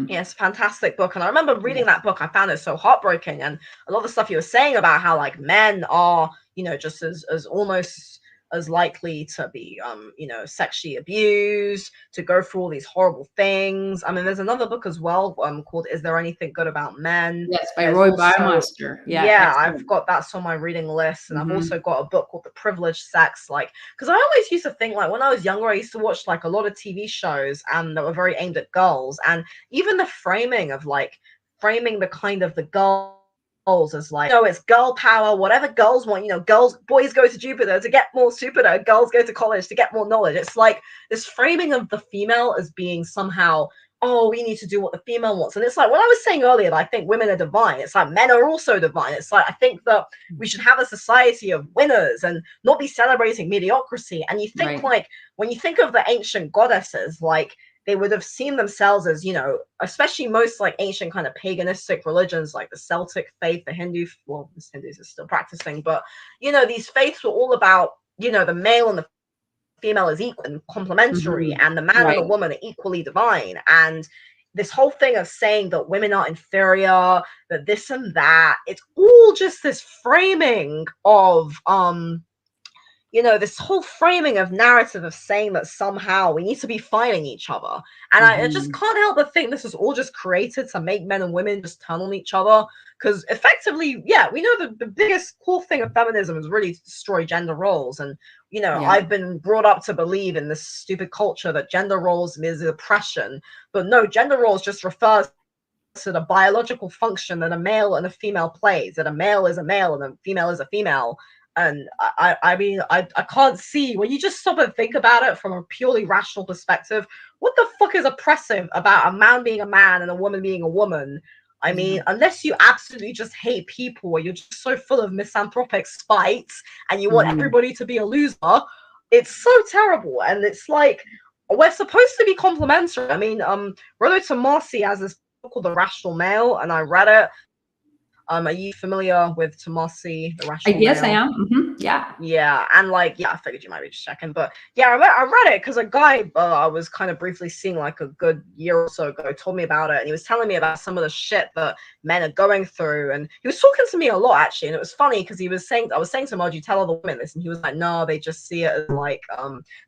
Yes, fantastic book. And I remember reading that book. I found it so heartbreaking, and a lot of the stuff you were saying about how like men are, just as almost as likely to be, sexually abused, to go through all these horrible things. I mean, there's another book as well, called "Is There Anything Good About Men?" Yes, by There's Roy also, Baumeister. Yeah, yeah, I've excellent. got that's on my reading list, and I've Mm-hmm. also got a book called "The Privileged Sex." Like, because I always used to think, like, when I was younger, I used to watch like a lot of TV shows and that were very aimed at girls, and even the framing of like framing the kind of the girls as like, it's girl power, whatever girls want, girls, boys go to Jupiter to get more Jupiter, girls go to college to get more knowledge. It's like this framing of the female as being somehow, oh, we need to do what the female wants. And it's like, when I was saying earlier that I think women are divine, it's like men are also divine. It's like, I think that we should have a society of winners and not be celebrating mediocrity. And you think, Right. like, when you think of the ancient goddesses, like, they would have seen themselves as, especially most like ancient kind of paganistic religions, like the Celtic faith, the Hindu, well, the Hindus are still practicing, but, these faiths were all about, the male and the female is equal and complementary, Mm-hmm. and the man and the Right. woman are equally divine. And this whole thing of saying that women are inferior, that this and that, it's all just this framing of this whole framing of narrative of saying that somehow we need to be fighting each other. And I just Mm-hmm. can't help but think this is all just created to make men and women just turn on each other. Because effectively, yeah, we know the biggest cool thing of feminism is really to destroy gender roles. And, Yeah. I've been brought up to believe in this stupid culture that gender roles is oppression. But no, gender roles just refers to the biological function that a male and a female plays, that a male is a male and a female is a female. And I mean, I can't see, when you just stop and think about it from a purely rational perspective, what the fuck is oppressive about a man being a man and a woman being a woman? I Yeah. mean, unless you absolutely just hate people, or you're just so full of misanthropic spite and you want Mm-hmm. everybody to be a loser, it's so terrible. And it's like, we're supposed to be complementary. I mean, Rollo Tomasi has this book called The Rational Male, and I read it. Are you familiar with Tomasi, The Rational Yes, I Male? am. Mm-hmm. Yeah. Yeah, and like, yeah, I figured you might be just checking, but yeah, I read it because a guy I was kind of briefly seeing like a good year or so ago told me about it, and he was telling me about some of the shit that men are going through, and he was talking to me a lot actually, and it was funny because I was saying to him, "Oh, do you tell other women this?" And he was like, "No, they just see it as like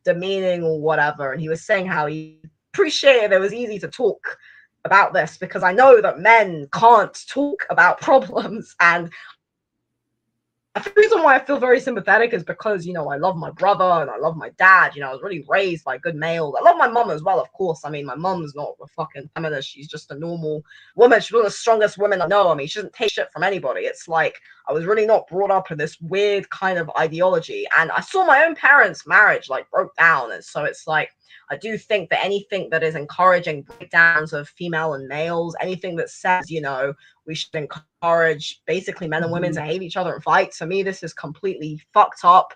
demeaning or whatever," and he was saying how he appreciated it was easy to talk about this because I know that men can't talk about problems, and the reason why I feel very sympathetic is because, I love my brother and I love my dad. I was really raised by good males. I love my mom as well, of course. I mean, my mom's not a fucking feminist. She's just a normal woman. She's one of the strongest women I know. I mean, she doesn't take shit from anybody. It's like, I was really not brought up in this weird kind of ideology. And I saw my own parents' marriage like broke down. And so it's like, I do think that anything that is encouraging breakdowns of female and males, anything that says, we should encourage basically men and women Mm-hmm. to hate each other and fight. To me, this is completely fucked up.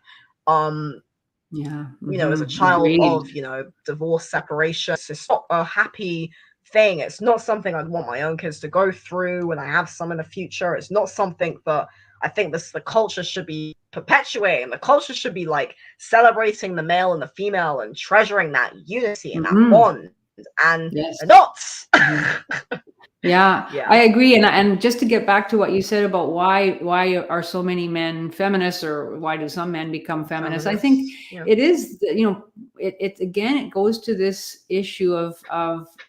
Yeah. As a Mm-hmm. child Agreed. of, divorce, separation, it's not a happy thing. It's not something I'd want my own kids to go through when I have some in the future. It's not something that I think the culture should be perpetuating. The culture should be like celebrating the male and the female and treasuring that unity and that Mm-hmm. bond. And Yes. they're not. Mm-hmm. Yeah, Yeah. I agree. And just to get back to what you said about why are so many men feminists, or why do some men become feminists? I think Yeah. it is, it again, it goes to this issue of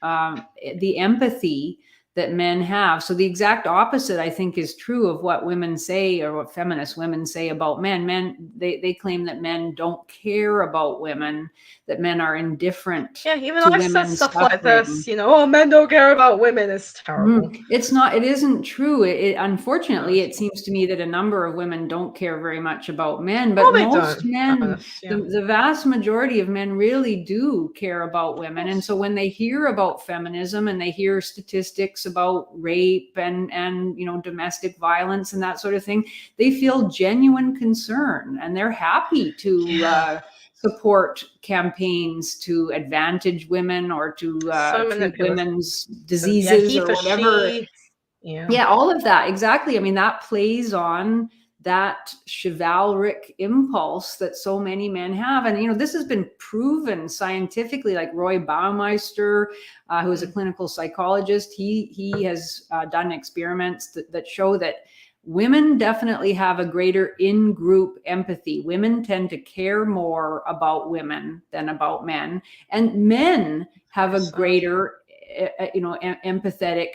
the empathy that men have. So the exact opposite, I think, is true of what women say, or what feminist women say about men. They claim that men don't care about women, that men are indifferent Yeah, even to I've said women's stuff like suffering. this, oh, men don't care about women. It's terrible. It's not, it isn't true. No, Unfortunately, it's it not. seems to me that a number of women don't care very much about men, Oh, but they most don't. men, Feminists, yeah. the vast majority of men really do care about women. And Yes. so when they hear about feminism and they hear statistics about rape and domestic violence and that sort of thing, they feel genuine concern, and they're happy to Yeah. support campaigns to advantage women, or to So treat manipulative. women's Yeah, diseases he or for whatever. she. Yeah. Yeah, all of that. Exactly. I mean, that plays on that chivalric impulse that so many men have. And, this has been proven scientifically, like Roy Baumeister, who is a clinical psychologist. He has done experiments that show that women definitely have a greater in-group empathy. Women tend to care more about women than about men, and men have a greater, empathetic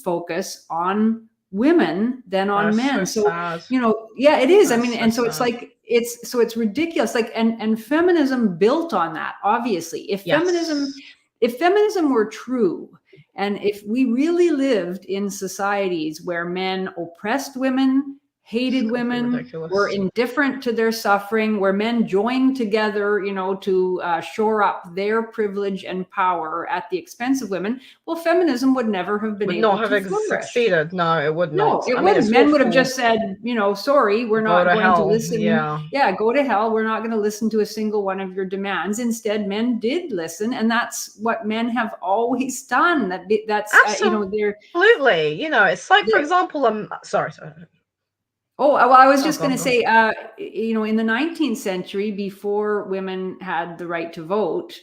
focus on women than on men. So, yeah, it is. I mean, and so it's like, it's ridiculous. Like, and feminism built on that, obviously. If feminism were true, and if we really lived in societies where men oppressed women, hated women, were indifferent to their suffering, where men joined together, to shore up their privilege and power at the expense of women, well, feminism would never have been able to flourish. Succeeded. No, it would not. No, it wouldn't. Men would have just said, sorry, we're not going to listen. Yeah, go to hell. We're not going to listen to a single one of your demands. Instead, men did listen, and that's what men have always done. That's absolutely. It's like, for example, sorry. Oh, well, I was just going to say, in the 19th century, before women had the right to vote,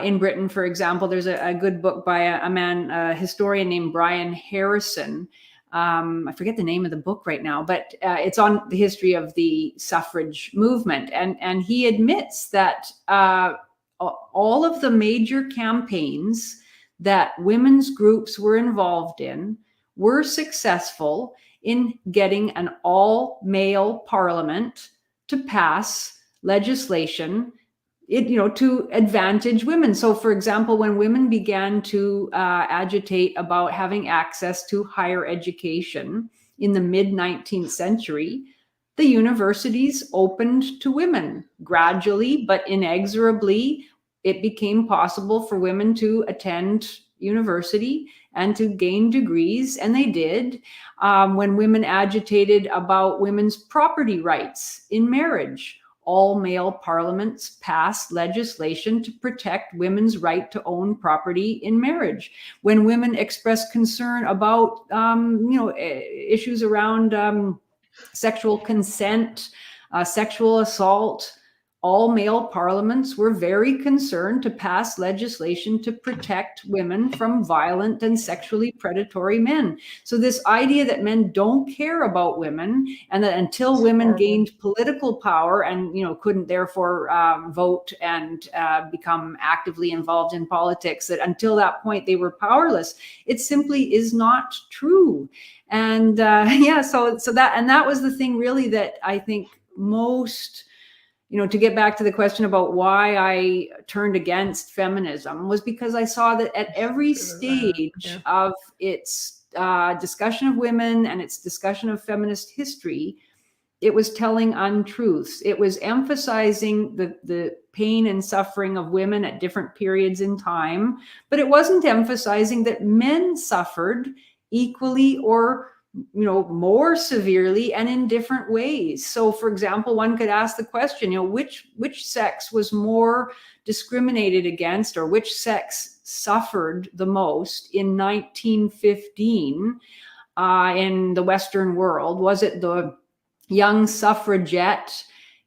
in Britain, for example, there's a good book by a historian named Brian Harrison. I forget the name of the book right now, but it's on the history of the suffrage movement. And he admits that all of the major campaigns that women's groups were involved in were successful in getting an all-male parliament to pass legislation to advantage women. So, for example, when women began to agitate about having access to higher education in the mid-19th century, the universities opened to women. Gradually, but inexorably, it became possible for women to attend university and to gain degrees, and they did. When women agitated about women's property rights in marriage, all male parliaments passed legislation to protect women's right to own property in marriage. When women expressed concern about, issues around sexual consent, sexual assault, all male parliaments were very concerned to pass legislation to protect women from violent and sexually predatory men. So this idea that men don't care about women, and that until women gained political power and couldn't therefore vote and become actively involved in politics, that until that point they were powerless, it simply is not true. And so that was the thing really that I think most, to get back to the question about why I turned against feminism, was because I saw that at every stage of its discussion of women and its discussion of feminist history, it was telling untruths. It was emphasizing the pain and suffering of women at different periods in time, but it wasn't emphasizing that men suffered equally or more severely and in different ways. So, for example, one could ask the question, which sex was more discriminated against, or which sex suffered the most in 1915 in the Western world? Was it the young suffragette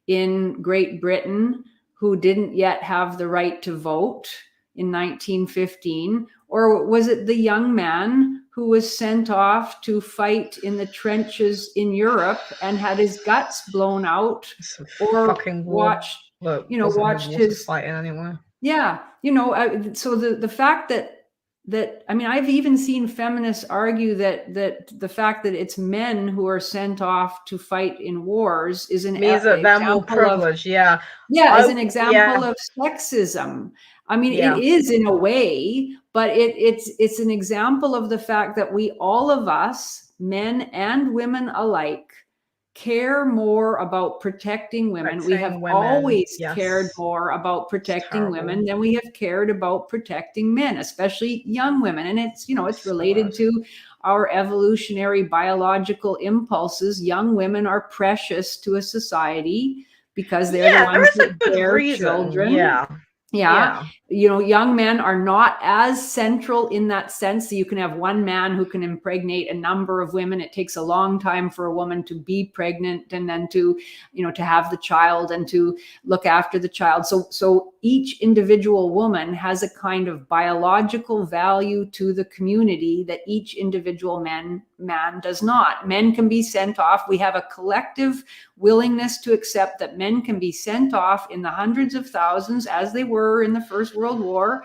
in Great Britain who didn't yet have the right to vote in 1915? Or was it the young man who was sent off to fight in the trenches in Europe and had his guts blown out, or watched his fighting anyway? Yeah, so the fact that I mean, I've even seen feminists argue that the fact that it's men who are sent off to fight in wars is an example of privilege. Is an example of sexism. I mean, it is in a way, but it's an example of the fact that all of us, men and women alike, care more about protecting women. We have always cared more about protecting women than we have cared about protecting men, especially young women. And it's related to our evolutionary biological impulses. Young women are precious to a society because they're the ones that bear children. Young men are not as central in that sense. So you can have one man who can impregnate a number of women. It takes a long time for a woman to be pregnant and then to have the child and to look after the child. So each individual woman has a kind of biological value to the community that each individual man man does not. Men can be sent off. We have a collective willingness to accept that men can be sent off in the hundreds of thousands, as they were in the First World War,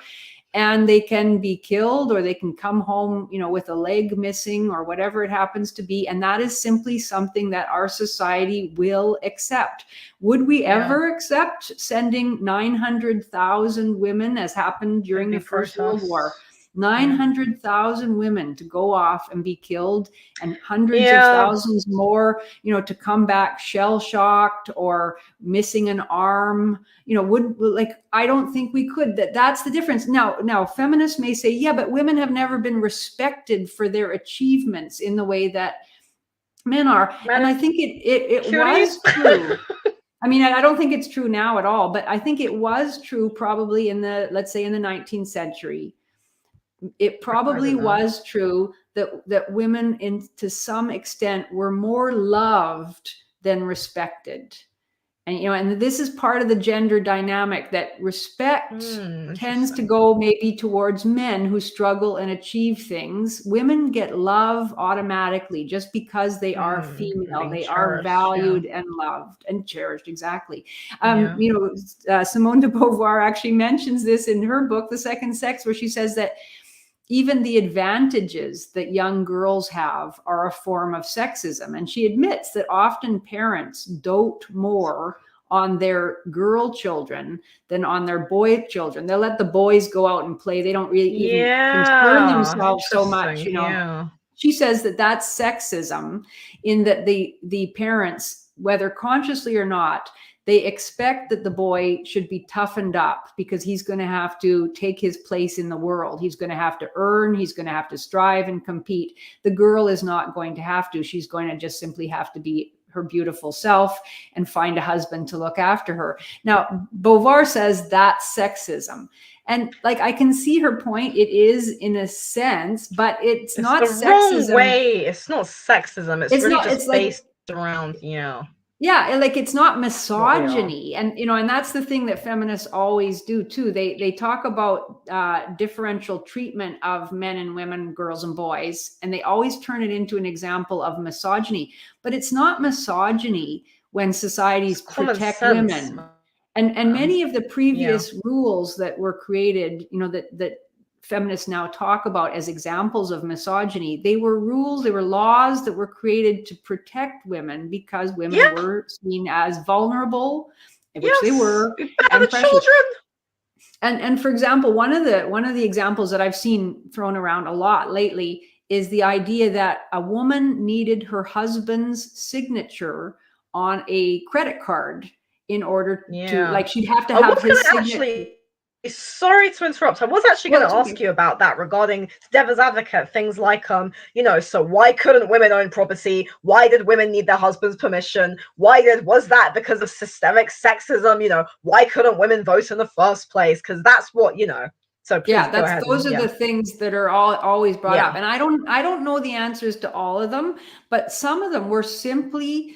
and they can be killed, or they can come home, with a leg missing or whatever it happens to be. And that is simply something that our society will accept. Would we ever accept sending 900,000 women, as happened during the First World War? 900,000 women to go off and be killed, and hundreds of thousands more, to come back shell-shocked or missing an arm. I don't think we could. That's the difference. Now, feminists may say, yeah, but women have never been respected for their achievements in the way that men are. And I think it was true. I mean, I don't think it's true now at all, but I think it was true probably let's say in the 19th century. It probably was true that women, to some extent, were more loved than respected. And this is part of the gender dynamic, that respect tends to go maybe towards men who struggle and achieve things. Women get love automatically just because they are female. They are valued and loved and cherished. Exactly. Simone de Beauvoir actually mentions this in her book, The Second Sex, where she says that even the advantages that young girls have are a form of sexism. And she admits that often parents dote more on their girl children than on their boy children. They'll let the boys go out and play. They don't really even concern themselves so much, She says that that's sexism, in that the parents, whether consciously or not, they expect that the boy should be toughened up because he's going to have to take his place in the world. He's going to have to earn, he's going to have to strive and compete. The girl is not going to have to. She's going to just simply have to be her beautiful self and find a husband to look after her. Now, Beauvoir says that's sexism. And I can see her point. It is in a sense, but it's not the sexism. Wrong way. It's not sexism. It's really just based around, Yeah, it's not misogyny. And that's the thing that feminists always do too. They talk about differential treatment of men and women, girls and boys, and they always turn it into an example of misogyny. But it's not misogyny when societies protect women. And many of the previous rules that were created, that feminists now talk about as examples of misogyny, they were rules, they were laws that were created to protect women because women were seen as vulnerable, which they were, and children. And for example, one of the examples that I've seen thrown around a lot lately is the idea that a woman needed her husband's signature on a credit card in order to, she'd have to have his signature. Sorry to interrupt. I was actually going to ask you about that regarding Devil's Advocate, things like, so why couldn't women own property? Why did women need their husband's permission? Was that because of systemic sexism? Why couldn't women vote in the first place? Because that's what, So those are the things that are always brought up. And I don't know the answers to all of them, but some of them were simply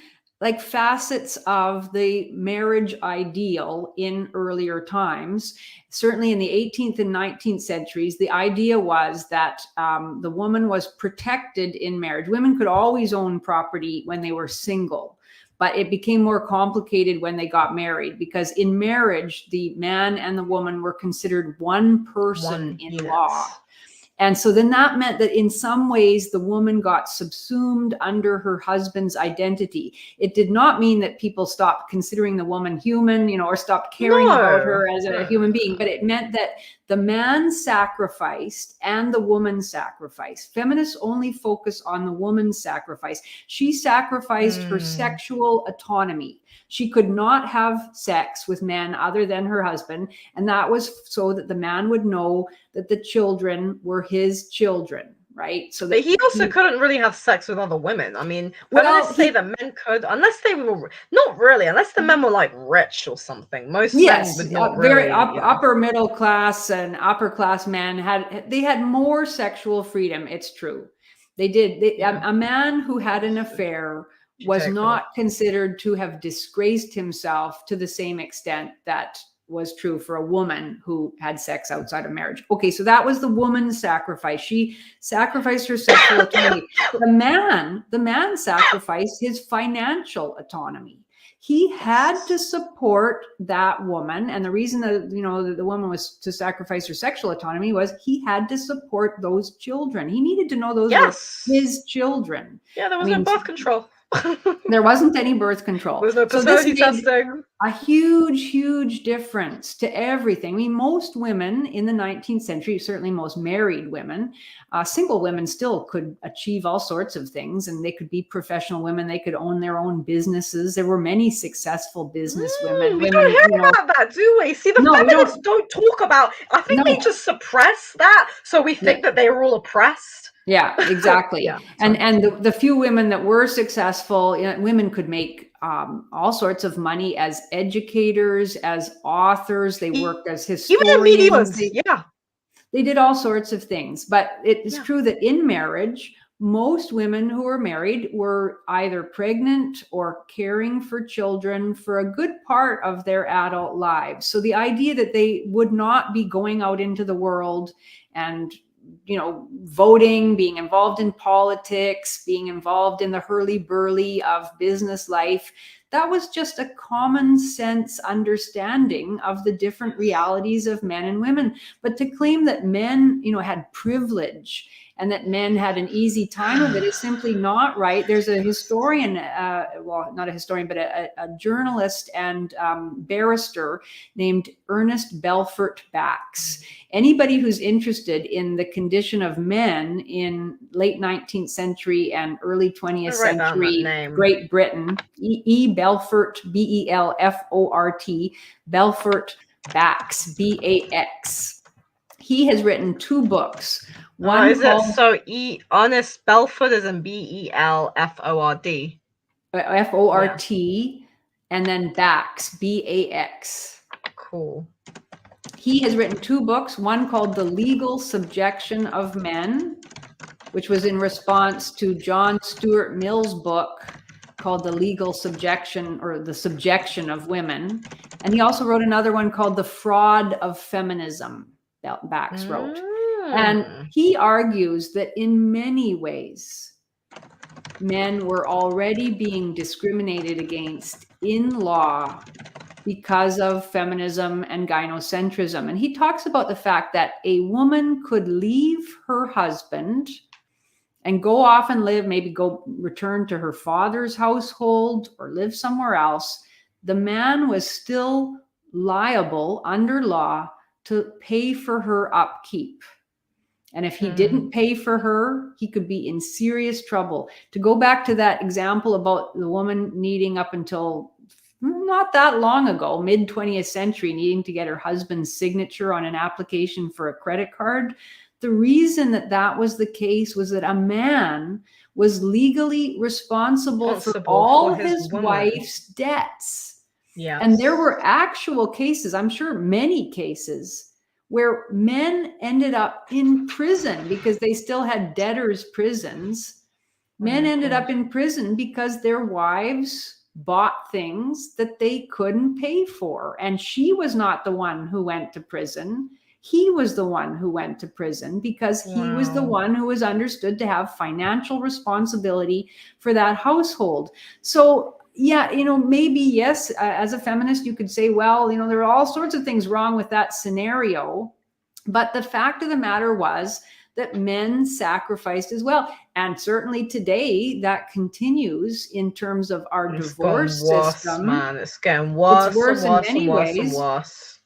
facets of the marriage ideal in earlier times. Certainly in the 18th and 19th centuries, the idea was that the woman was protected in marriage. Women could always own property when they were single, but it became more complicated when they got married, because in marriage, the man and the woman were considered one person in law. And so then that meant that in some ways the woman got subsumed under her husband's identity. It did not mean that people stopped considering the woman human, or stopped caring about her as a human being, but it meant that the man sacrificed and the woman sacrificed. Feminists only focus on the woman's sacrifice. She sacrificed her sexual autonomy. She could not have sex with men other than her husband. And that was so that the man would know that the children were his children, right? So that but he also couldn't really have sex with other women. I mean, feminists say that men could, unless they were, not really, unless the men were rich or something. Most men would not very upper middle class and upper class men had more sexual freedom. It's true. They did. A man who had an affair was not considered to have disgraced himself to the same extent that was true for a woman who had sex outside of marriage. Okay, so that was the woman's sacrifice. She sacrificed her sexual autonomy. The man sacrificed his financial autonomy. He had to support that woman. And the reason that, the woman was to sacrifice her sexual autonomy was he had to support those children. He needed to know those were his children. Yeah, there was no birth control. There wasn't any birth control. There was no paternity testing. A huge difference to everything. I mean, most women in the 19th century, certainly most married women, single women still could achieve all sorts of things, and they could be professional women. They could own their own businesses. There were many successful business women. We don't hear about that, do we? See, the feminists don't talk about. I think they just suppress that, so we think that they were all oppressed. Yeah, exactly. And the few women that were successful, women could make all sorts of money as educators, as authors. They worked as historians. Even in medieval, they did all sorts of things. But it is true that in marriage, most women who were married were either pregnant or caring for children for a good part of their adult lives. So the idea that they would not be going out into the world and voting, being involved in politics, being involved in the hurly-burly of business life, that was just a common sense understanding of the different realities of men and women. But to claim that men, had privilege and that men had an easy time of it is simply not right. There's a historian, well, not a historian, but a journalist and barrister named Ernest Belfort Bax. Anybody who's interested in the condition of men in late 19th century and early 20th century Great Britain, E. Belfort, B-E-L-F-O-R-T, Belfort Bax, B-A-X. He has written 2 books. One Honest Belford is in B-E-L-F-O-R-D. F-O-R-T, and then Bax, B-A-X. Cool. He has written 2 books, one called The Legal Subjection of Men, which was in response to John Stuart Mill's book called The Legal Subjection, or The Subjection of Women. And he also wrote another one called The Fraud of Feminism, Bax wrote. And he argues that in many ways, men were already being discriminated against in law because of feminism and gynocentrism. And he talks about the fact that a woman could leave her husband and go off and live, maybe return to her father's household or live somewhere else. The man was still liable under law to pay for her upkeep. And if he didn't pay for her, he could be in serious trouble. To go back to that example about the woman needing up until not that long ago, mid 20th century, needing to get her husband's signature on an application for a credit card. The reason that was the case was that a man was legally responsible for all his wife's debts. Yeah. And there were actual cases, I'm sure many cases, where men ended up in prison because they still had debtors' prisons. Men ended up in prison because their wives bought things that they couldn't pay for. And she was not the one who went to prison. He was the one who went to prison because he was the one who was understood to have financial responsibility for that household. So yeah, maybe, yes, as a feminist, you could say, well, there are all sorts of things wrong with that scenario. But the fact of the matter was that men sacrificed as well. And certainly today that continues in terms of our divorce system. Man, it's getting worse. It's worse in many ways. And worse.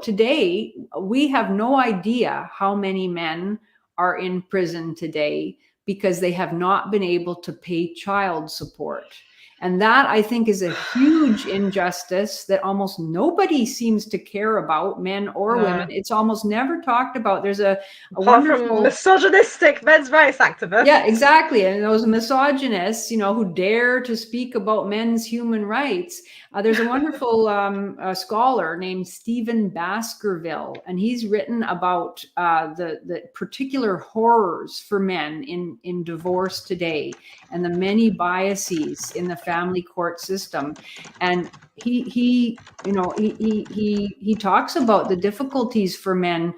Today we have no idea how many men are in prison today because they have not been able to pay child support. And that, I think, is a huge injustice that almost nobody seems to care about, men or women. It's almost never talked about. There's a wonderful... from misogynistic men's rights activists. Yeah, exactly. And those misogynists, who dare to speak about men's human rights. There's a wonderful scholar named Stephen Baskerville, and he's written about the particular horrors for men in divorce today, and the many biases in the family court system. And he talks about the difficulties for men.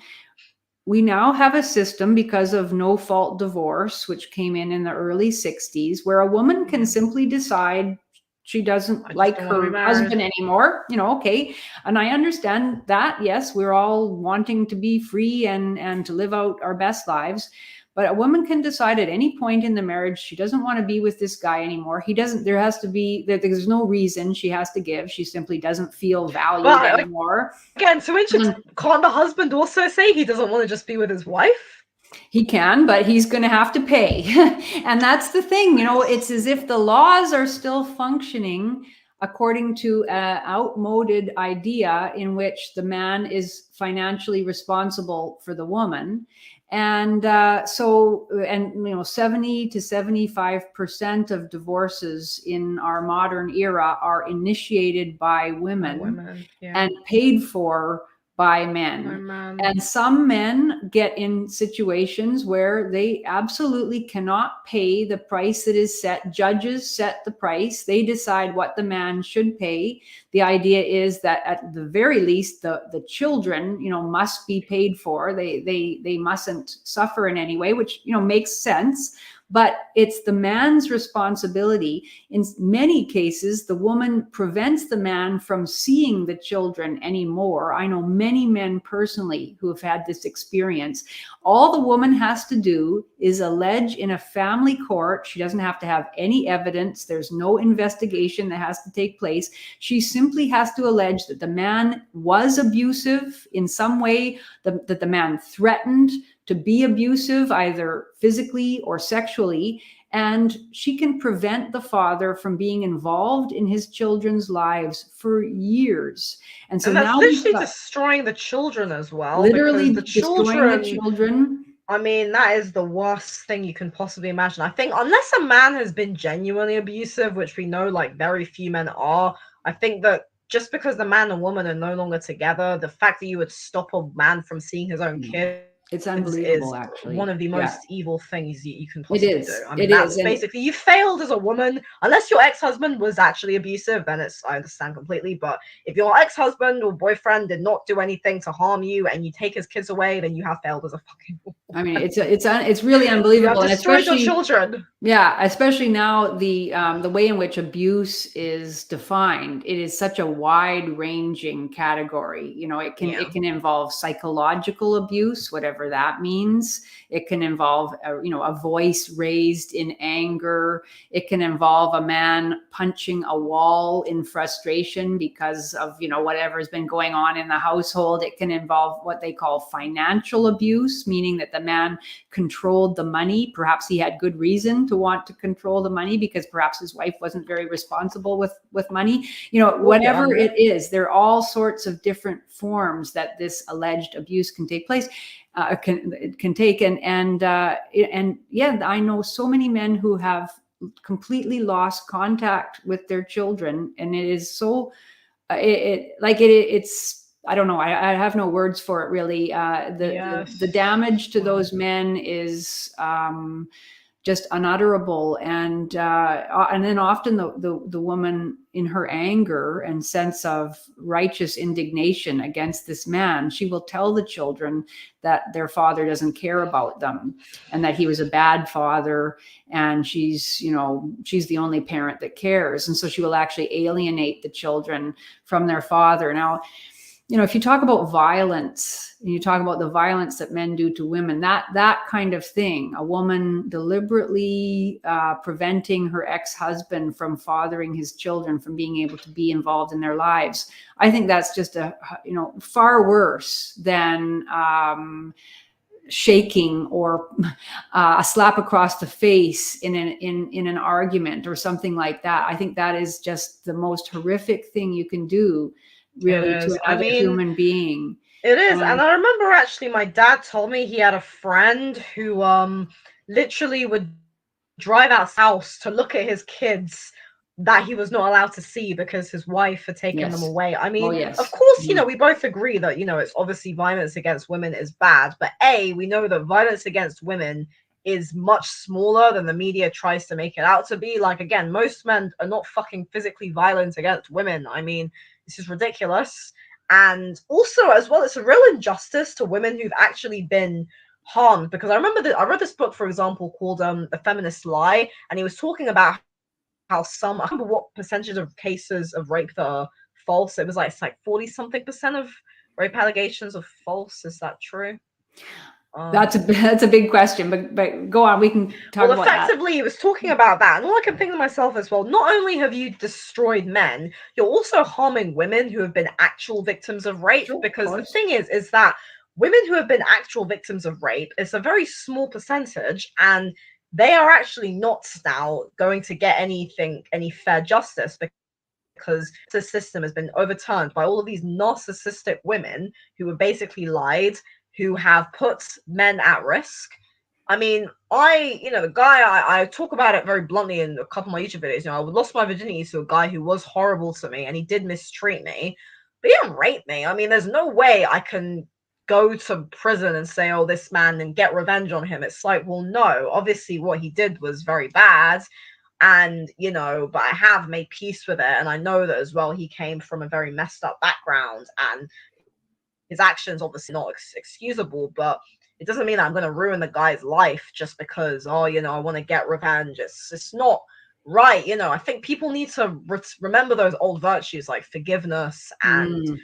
We now have a system because of no fault divorce, which came in the early 60s, where a woman can simply decide she doesn't like her husband anymore. Okay. And I understand that. Yes, we're all wanting to be free and to live out our best lives. But a woman can decide at any point in the marriage she doesn't want to be with this guy anymore. There's no reason she has to give. She simply doesn't feel valued anymore. Again, so can't the husband also say he doesn't want to just be with his wife? He can, but he's going to have to pay. And that's the thing, it's as if the laws are still functioning according to an outmoded idea in which the man is financially responsible for the woman. And 70 to 75% of divorces in our modern era are initiated by women and paid for by men. And some men get in situations where they absolutely cannot pay the price that is set. Judges set the price. They decide what the man should pay. The idea is that at the very least, the children, must be paid for. They mustn't suffer in any way, which, makes sense. But it's the man's responsibility. In many cases, the woman prevents the man from seeing the children anymore. I know many men personally who have had this experience. All the woman has to do is allege in a family court. She doesn't have to have any evidence. There's no investigation that has to take place. She simply has to allege that the man was abusive in some way, that the man threatened to be abusive, either physically or sexually, and she can prevent the father from being involved in his children's lives for years. And so that's now literally destroying the children as well. Literally destroying the children. I mean, that is the worst thing you can possibly imagine. I think unless a man has been genuinely abusive, which we know like very few men are, I think that just because the man and woman are no longer together, the fact that you would stop a man from seeing his own kids, it's unbelievable, is actually one of the most evil things you can possibly do. I mean, that's basically, you failed as a woman. Unless your ex-husband was actually abusive, then I understand completely. But if your ex-husband or boyfriend did not do anything to harm you and you take his kids away, then you have failed as a fucking woman. I mean, it's really unbelievable. You have destroyed your children. Yeah, especially now the way in which abuse is defined. It is such a wide-ranging category. It can involve psychological abuse, whatever that means. It can involve a voice raised in anger. It can involve a man punching a wall in frustration because of whatever's been going on in the household. It can involve what they call financial abuse, meaning that the man controlled the money. Perhaps he had good reason to want to control the money because perhaps his wife wasn't very responsible with money. Whatever it is, there are all sorts of different forms that this alleged abuse can take place. Can take and I know so many men who have completely lost contact with their children, and it is so it's I don't know. I have no words for it, really. The damage to those men is just unutterable, and then often the woman, in her anger and sense of righteous indignation against this man, she will tell the children that their father doesn't care about them and that he was a bad father, and she's the only parent that cares, and so she will actually alienate the children from their father. Now, if you talk about violence and you talk about the violence that men do to women, that kind of thing, a woman deliberately preventing her ex-husband from fathering his children, from being able to be involved in their lives, I think that's just far worse than shaking or a slap across the face in an argument or something like that. I think that is just the most horrific thing you can do, really, to another human being. It is. And I remember actually my dad told me he had a friend who literally would drive out house to look at his kids that he was not allowed to see because his wife had taken them Yes. away. I Oh, mean, of yes. course, Mm. we both agree that, it's obviously violence against women is bad, but A, we know that violence against women is much smaller than the media tries to make it out to be. Like, again, most men are not fucking physically violent against women. I mean, this is ridiculous. And also, as well, it's a real injustice to women who've actually been harmed, because I remember that I read this book, for example, called The Feminist Lie, and he was talking about how some, I can't remember what percentage of cases of rape that are false. It was like, it's like 40 something percent of rape allegations are false. Is that true? That's a big question, but go on. We can talk Well, about that. effectively, he was talking about that, and all I can think to myself as well. Not only have you destroyed men, you're also harming women who have been actual victims of rape. Sure, of Because the course. thing is that women who have been actual victims of rape is a very small percentage, and they are actually not now going to get any fair justice, because the system has been overturned by all of these narcissistic women who were basically lied, who have put men at risk. I mean, the guy, I talk about it very bluntly in a couple of my YouTube videos. I lost my virginity to a guy who was horrible to me and he did mistreat me, but he didn't rape me. I mean, there's no way I can go to prison and say, oh, this man, and get revenge on him. It's like, well, no, obviously what he did was very bad. And, but I have made peace with it. And I know that as well, he came from a very messed up background and his actions obviously not excusable, but it doesn't mean that I'm going to ruin the guy's life just because, oh, I want to get revenge. It's not right. I think people need to remember those old virtues like forgiveness and,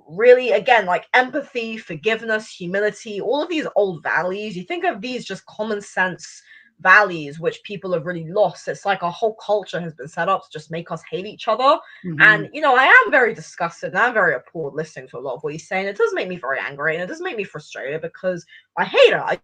really, again, like empathy, forgiveness, humility, all of these old values. You think of these just common sense values which people have really lost. It's like our whole culture has been set up to just make us hate each other. And I am very disgusted and I'm very appalled listening to a lot of what he's saying. It does make me very angry and it does make me frustrated because I hate it. I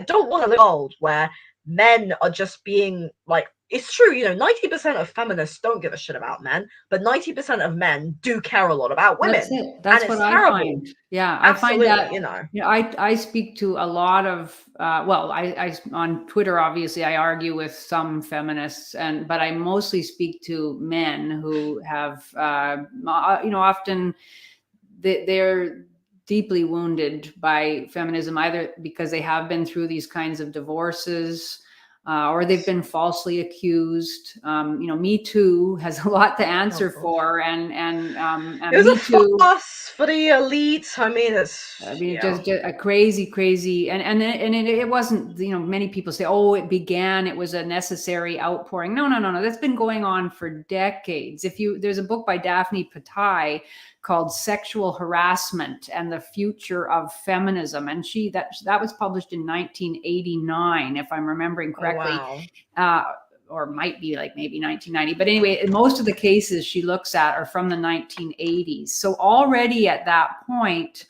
don't want to live in a world where men are just being like, it's true, 90% of feminists don't give a shit about men, but 90% of men do care a lot about women. That's it. And That's what it's I terrible. find. Yeah, I find that, Absolutely. I speak to a lot of, I on Twitter, obviously, I argue with some feminists, but I mostly speak to men who have, often they're deeply wounded by feminism, either because they have been through these kinds of divorces, or they've been falsely accused. Me Too has a lot to answer for, and it was Me a Too. fuss for the elite. I mean, Just a crazy, and it wasn't. Many people say, "Oh, it was a necessary outpouring." No. That's been going on for decades. There's a book by Daphne Patai called "Sexual Harassment and the Future of Feminism," and that was published in 1989, if I'm remembering correctly. Oh, wow. Or might be like maybe 1990. But anyway, most of the cases she looks at are from the 1980s. So already at that point,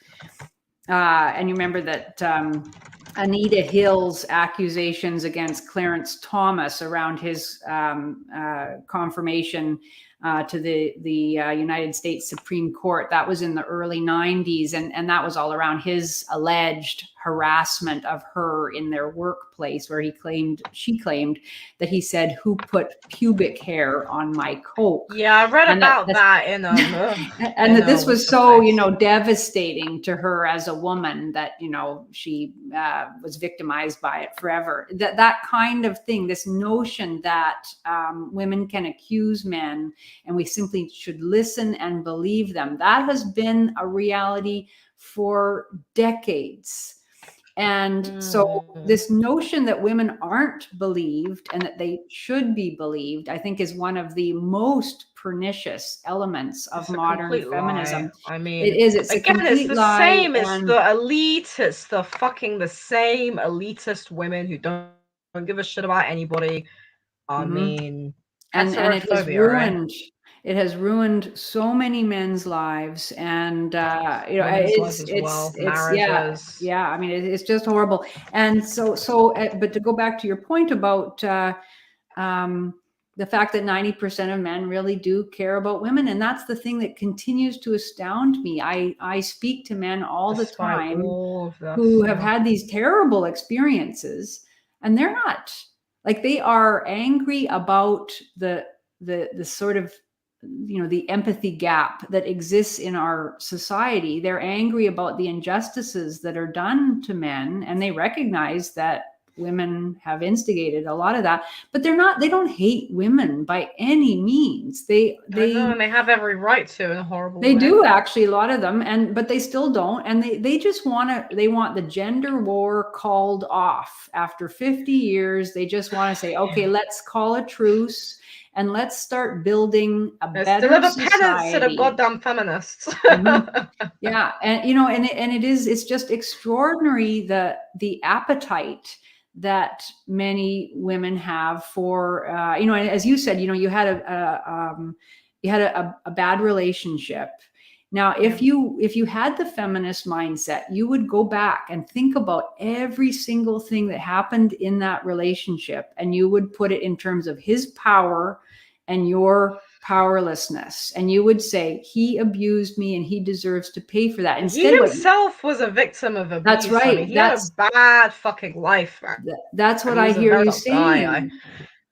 and you remember that Anita Hill's accusations against Clarence Thomas around his confirmation to the United States Supreme Court, that was in the early 90s. And that was all around his alleged harassment of her in their workplace, where she claimed that he said, "Who put pubic hair on my Coke?" Yeah, I read about that in and that this was so, devastating to her as a woman that, she was victimized by it forever. That kind of thing, this notion that women can accuse men and we simply should listen and believe them, that has been a reality for decades. And so this notion that women aren't believed and that they should be believed, I think, is one of the most pernicious elements of modern feminism. Lie. I mean, it's a complete the lie. same. It's the elite. It's the same elitist women who don't give a shit about anybody. I mean, and it has right? It has ruined so many men's lives, and Women's lives as well, marriages. yeah. I mean, it's just horrible. And but to go back to your point about the fact that 90% of men really do care about women, and that's the thing that continues to astound me. I speak to men all the time who have had these terrible experiences, and they're not, like, they are angry about the the sort of, the empathy gap that exists in our society. They're angry about the injustices that are done to men, and they recognize that women have instigated a lot of that, but they don't hate women by any means. I know, and they have every right to, in a horrible They way. do, actually, a lot of them, but they still don't, and they just want the gender war called off after 50 years. They just want to say, okay, let's call a truce and let's start building a better deliver society. penance to the goddamn feminists. Yeah, and it's just extraordinary the appetite that many women have for, and as you said, you had a bad relationship. Now, if you had the feminist mindset, you would go back and think about every single thing that happened in that relationship, and you would put it in terms of his power and your powerlessness, and you would say, he abused me and he deserves to pay for that. Instead, he himself was a victim of abuse. That's right. I mean, he had a bad fucking life, man. That's what I hear you saying.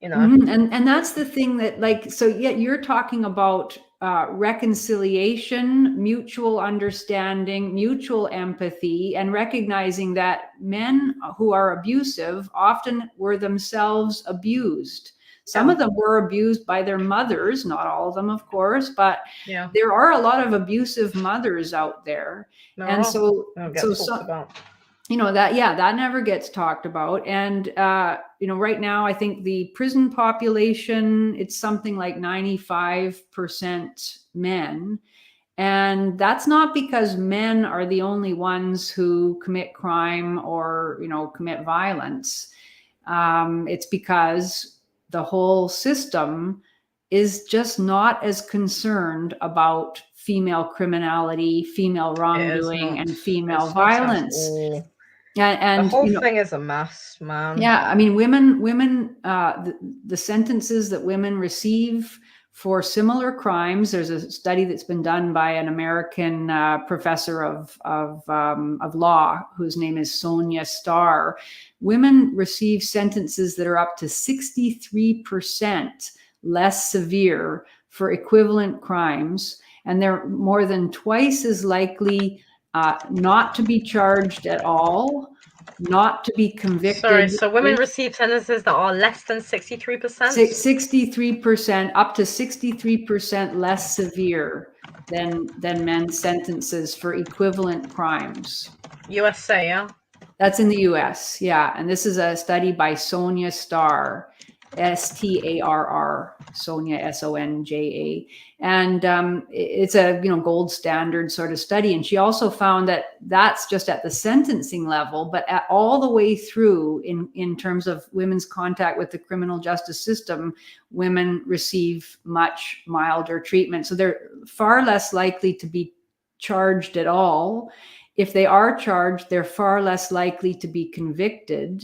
And that's the thing that, so yet you're talking about reconciliation, mutual understanding, mutual empathy, and recognizing that men who are abusive often were themselves abused. Some of them were abused by their mothers, not all of them, of course, but there are a lot of abusive mothers out there. And so that never gets talked about. And, right now, I think the prison population, it's something like 95% men. And that's not because men are the only ones who commit crime or, commit violence. It's because the whole system is just not as concerned about female criminality, female wrongdoing, and female violence. And the whole thing is a mess, man. Yeah, I mean, women, the sentences that women receive for similar crimes. There's a study that's been done by an American professor of law, whose name is Sonia Starr. Women receive sentences that are up to 63% less severe for equivalent crimes, and they're more than twice as likely not to be charged at all, not to be convicted. Sorry, so women receive sentences that are less than 63%? 63%, up to 63% less severe than men's sentences for equivalent crimes. USA, yeah? That's in the US, yeah. And this is a study by Sonia Starr, Starr, Sonia, Sonja. And it's a gold standard sort of study. And she also found that that's just at the sentencing level, but all the way through in terms of women's contact with the criminal justice system, women receive much milder treatment. So they're far less likely to be charged at all. If they are charged, they're far less likely to be convicted.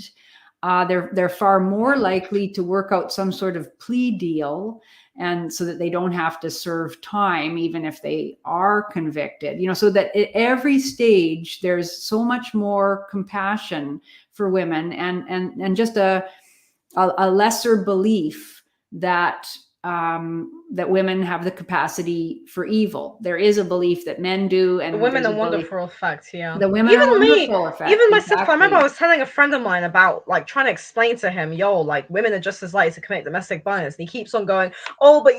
They're far more likely to work out some sort of plea deal, and so that they don't have to serve time, even if they are convicted. So that at every stage there's so much more compassion for women, and just a lesser belief that women have the capacity for evil. There is a belief that men do, and the women are wonderful effects. Yeah, the women are wonderful effects. Even myself, I remember I was telling a friend of mine about trying to explain to him, women are just as likely to commit domestic violence. And he keeps on going, oh, but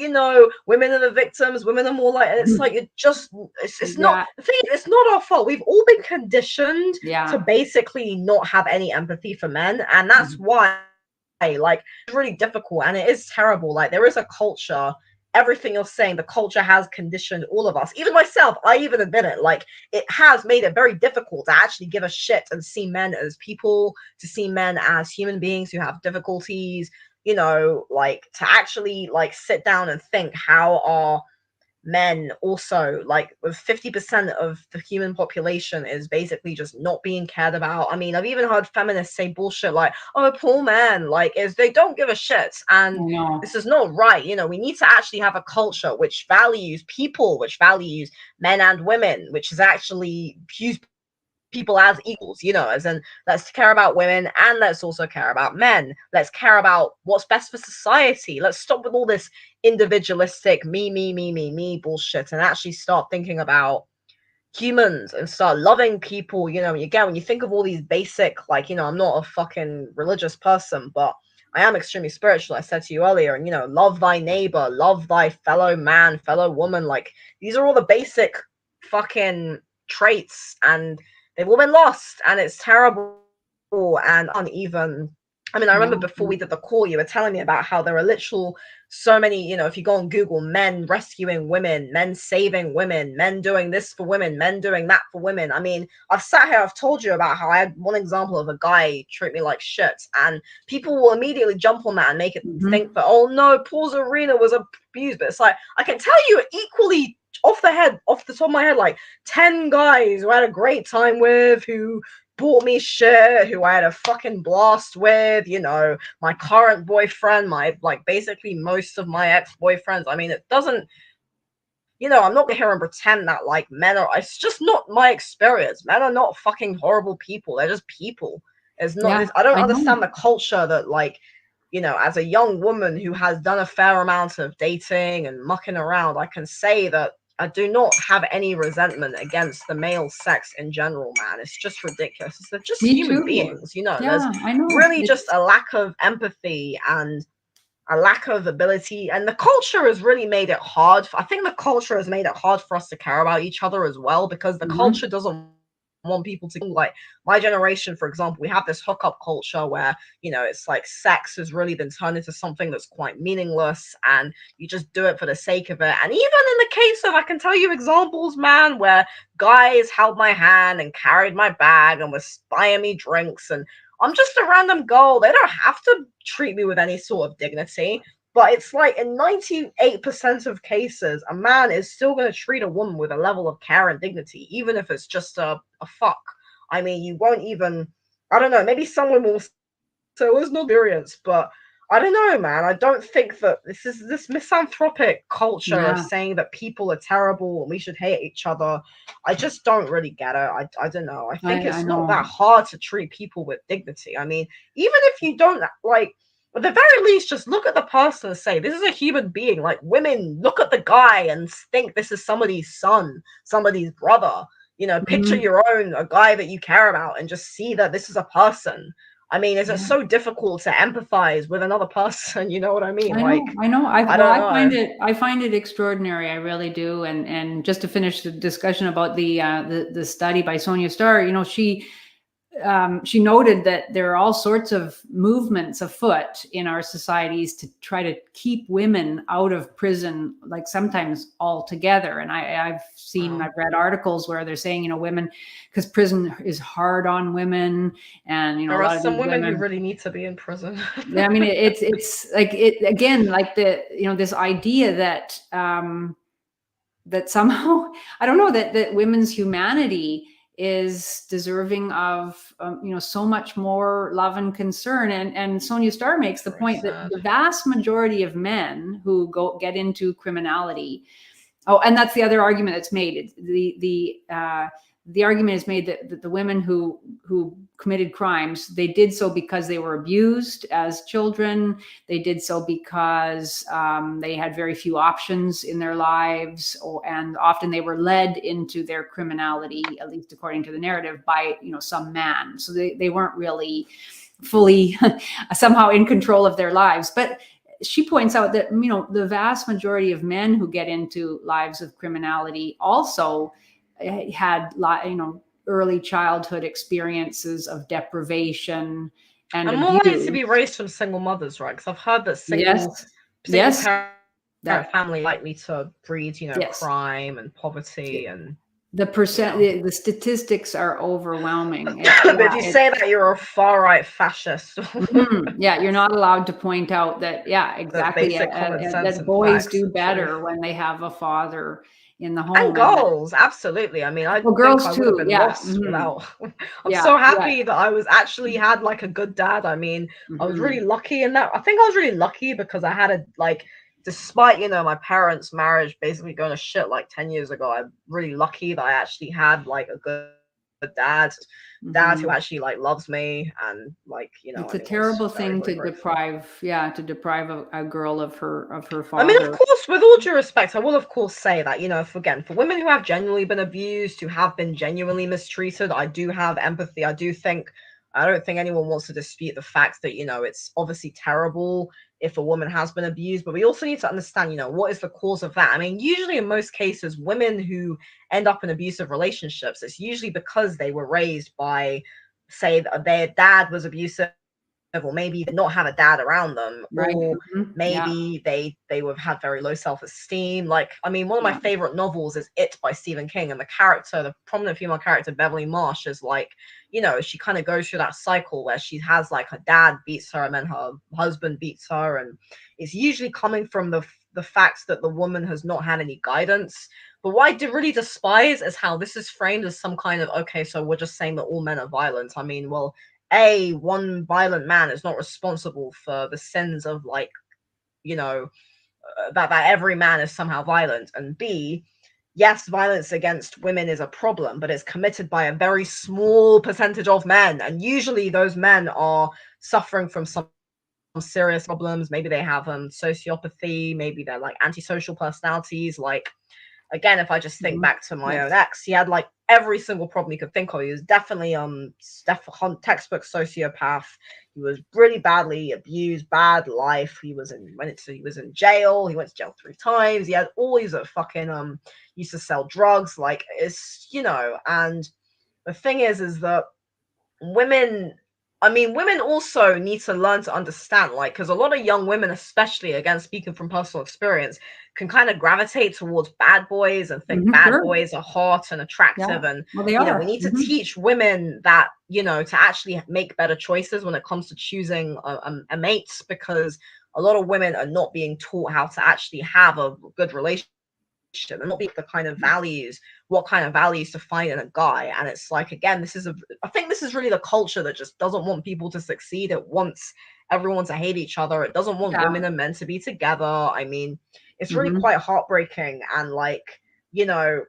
women are the victims. Women are more like. And it's like it's not the thing. It's not our fault. We've all been conditioned to basically not have any empathy for men, and that's why. It's really difficult, and it is terrible. There is a culture. Everything you're saying, the culture has conditioned all of us, even myself. I even admit it. It has made it very difficult to actually give a shit and see men as people, to see men as human beings who have difficulties. To actually sit down and think, how are men also with 50% of the human population is basically just not being cared about. I mean, I've even heard feminists say bullshit oh, poor men, is they don't give a shit, and this is not right. We need to actually have a culture which values people, which values men and women, which is actually views people as equals, as in let's care about women and let's also care about men. Let's care about what's best for society. Let's stop with all this individualistic me bullshit and actually start thinking about humans and start loving people. Again, when you think of all these basic, like, I'm not a fucking religious person, but I am extremely spiritual, I said to you earlier, and love thy neighbor, love thy fellow man, fellow woman. Like, these are all the basic fucking traits, and they've all been lost, and it's terrible and uneven. I mean, I remember before we did the call, you were telling me about how there are literal so many, if you go on Google, men rescuing women, men saving women, men doing this for women, men doing that for women. I mean, I've sat here, I've told you about how I had one example of a guy treat me like shit, and people will immediately jump on that and make it think that, oh no, Paul Zarina was abused. But it's like, I can tell you equally off the top of my head, like 10 guys who I had a great time with, who bought me shit, who I had a fucking blast with, my current boyfriend, basically most of my ex-boyfriends. I mean, it doesn't, I'm not gonna hear and pretend that like men are, it's just not my experience. Men are not fucking horrible people. They're just people. It's not this, I don't understand the culture that, like, as a young woman who has done a fair amount of dating and mucking around, I can say that I do not have any resentment against the male sex in general, man. It's just ridiculous. They're just human beings, Yeah, There's I know. really just a lack of empathy and a lack of ability. And the culture has really made it hard. I think the culture has made it hard for us to care about each other as well, because the culture doesn't want people to, like, my generation, for example, we have this hookup culture where, it's like sex has really been turned into something that's quite meaningless, and you just do it for the sake of it. And even in the case of, I can tell you examples, man, where guys held my hand and carried my bag and was buying me drinks, and I'm just a random girl. They don't have to treat me with any sort of dignity. But it's like in 98% of cases, a man is still going to treat a woman with a level of care and dignity, even if it's just a fuck. I mean, you won't even, I don't know, maybe someone will say it was no experience, but I don't know, man. I don't think that this misanthropic culture of saying that people are terrible and we should hate each other. I just don't really get it. I don't know. I think it's not that hard to treat people with dignity. I mean, even if you don't, like, at the very least, just look at the person and say, this is a human being. Like, women, look at the guy and think this is somebody's son, somebody's brother. Picture your own, a guy that you care about, and just see that this is a person. I mean, is it so difficult to empathize with another person? You know what I mean? I know. I don't know. I find it extraordinary. I really do. And just to finish the discussion about the study by Sonia Starr, she noted that there are all sorts of movements afoot in our societies to try to keep women out of prison, like sometimes altogether. And I've read articles where they're saying, women, because prison is hard on women, and there are some women who really need to be in prison. Yeah, I mean, it's like it again, like this idea that that somehow, I don't know, that women's humanity is deserving of so much more love and concern. And Sonia Starr makes the point that the vast majority of men who get into criminality, and that's the other argument that's made. The argument is made that the women who committed crimes, they did so because they were abused as children. They did so because they had very few options in their lives, and often they were led into their criminality, at least according to the narrative, by some man. So they weren't really fully somehow in control of their lives. But she points out that the vast majority of men who get into lives of criminality also had early childhood experiences of deprivation and I'm abuse. more likely to be raised from single mothers, right? Because I've heard that single parent family likely to breed, crime and poverty and. The statistics are overwhelming. But if you say that, you're a far right fascist. Yeah, you're not allowed to point out that. Yeah, exactly. That boys do better when they have a father in the home, and girls, absolutely. I mean, I think girls I would have been lost without. I'm so happy that I was actually had like a good dad. I mean, I was really lucky in that. I think I was really lucky because I had despite my parents' marriage basically going to shit like 10 years ago, I'm really lucky that I actually had like a good dad who actually like loves me, and like, It's I a mean, I was terrible very, thing very to grateful. deprive, to deprive a girl of her I mean, of father. course, with all due respect, I will of course say that, for women who have genuinely been abused, who have been genuinely mistreated, I do have empathy. I don't think anyone wants to dispute the fact that, it's obviously terrible if a woman has been abused, but we also need to understand, what is the cause of that? I mean, usually in most cases, women who end up in abusive relationships, it's usually because they were raised by, say, their dad was abusive, or maybe they not have a dad around them, Right. or Yeah. maybe they would have had very low self-esteem. Like, I mean, one of my Yeah. favorite novels is It by Stephen King, and the prominent female character Beverly Marsh is like, she kind of goes through that cycle where she has like her dad beats her and then her husband beats her, and it's usually coming from the fact that the woman has not had any guidance. But what I really despise is how this is framed as some kind of, okay, so we're just saying that all men are violent. I mean, well, one violent man is not responsible for the sins of, like, that every man is somehow violent, and B, yes, violence against women is a problem, but it's committed by a very small percentage of men, and usually those men are suffering from some serious problems. Maybe they have sociopathy, maybe they're like antisocial personalities. Like, again, if I just think back to my own Yes. ex, he had like every single problem you could think of. He was definitely textbook sociopath. He was really badly abused, bad life. He was in jail. He went to jail 3 times. He had all these fucking used to sell drugs. Like, it's, and the thing is that women, I mean, women also need to learn to understand, like, because a lot of young women, especially, again, speaking from personal experience, can kind of gravitate towards bad boys and think bad Sure. boys are hot and Yeah. attractive. And, Well, they we are. need to teach women that, to actually make better choices when it comes to choosing a mate, because a lot of women are not being taught how to actually have a good relationship, and not be the kind of values, what kind of values to find in a guy. And it's like, again, I think this is really the culture that just doesn't want people to succeed. It wants everyone to hate each other. It doesn't want Yeah. women and men to be together. I mean, it's really Hmm. quite heartbreaking. And like, you know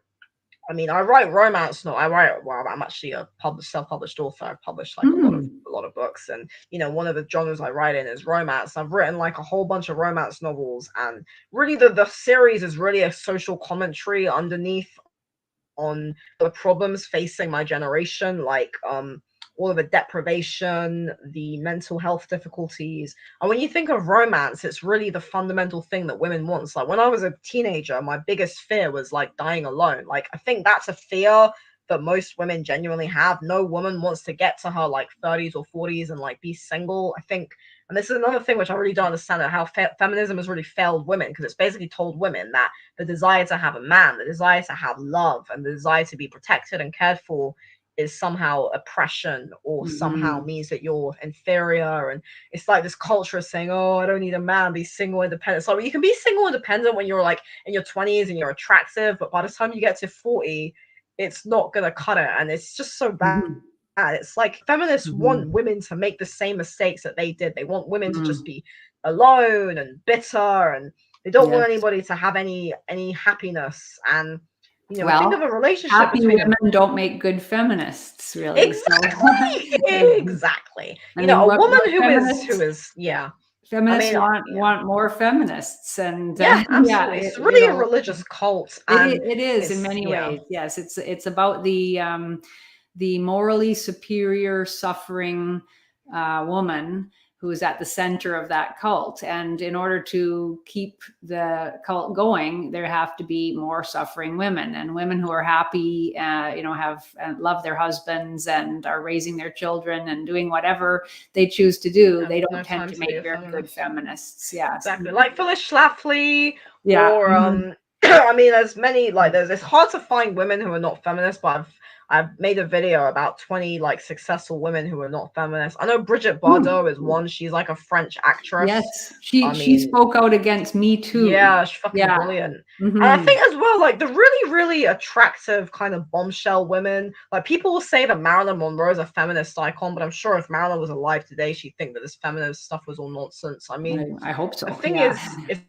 I mean, I write romance. No, I write. Well, I'm actually a self-published author. I've published like Mm. a lot of books, and one of the genres I write in is romance. I've written like a whole bunch of romance novels, and really, the series is really a social commentary underneath on the problems facing my generation, like all of the deprivation, the mental health difficulties. And when you think of romance, it's really the fundamental thing that women want. So, like, when I was a teenager, my biggest fear was like dying alone. Like, I think that's a fear that most women genuinely have. No woman wants to get to her like 30s or 40s and like be single. I think, and this is another thing which I really don't understand, how feminism has really failed women, because it's basically told women that the desire to have a man, the desire to have love, and the desire to be protected and cared for is somehow oppression, or somehow Hmm. means that you're inferior. And it's like this culture is saying, oh, I don't need a man, be single independent. So you can be single independent when you're like in your 20s and you're attractive, but by the time you get to 40, it's not gonna cut it, and it's just so bad. Hmm. It's like feminists want Hmm. women to make the same mistakes that they did. They want women to just Mm. be alone and bitter, and they don't want Yes. anybody to have any happiness. And we think of Well, a relationship happy between a women don't make good feminists, really. So, exactly, exactly. I mean, A woman what who feminists is, yeah. I feminists mean, yeah, want more feminists, and yeah, yeah, absolutely. It's really a it, religious cult, and it is in it's, many yeah. ways. Yes, it's about the morally superior, suffering woman who is at the center of that cult. And in order to keep the cult going, there have to be more suffering women, and women who are happy, have and love their husbands and are raising their children and doing whatever they choose to do. Have They no don't tend time to to be make a very good feminist. feminists. Yes. Exactly, like Phyllis Schlafly, Yeah. or Mhm. I mean, there's many, like, it's hard to find women who are not feminists, but I've made a video about 20 like successful women who are not feminists. I know Bridget Bardot is one. She's like a French Yes, actress. I she mean, spoke out against Me Too. yeah, she's fucking Yeah. brilliant. And I Hmm. think as well, like, the really, really attractive kind of bombshell women, like, people will say that Marilyn Monroe is a feminist icon, but I'm sure if Marilyn was alive today, she'd think that this feminist stuff was all nonsense. I mean, I hope the so. thing Yeah. is,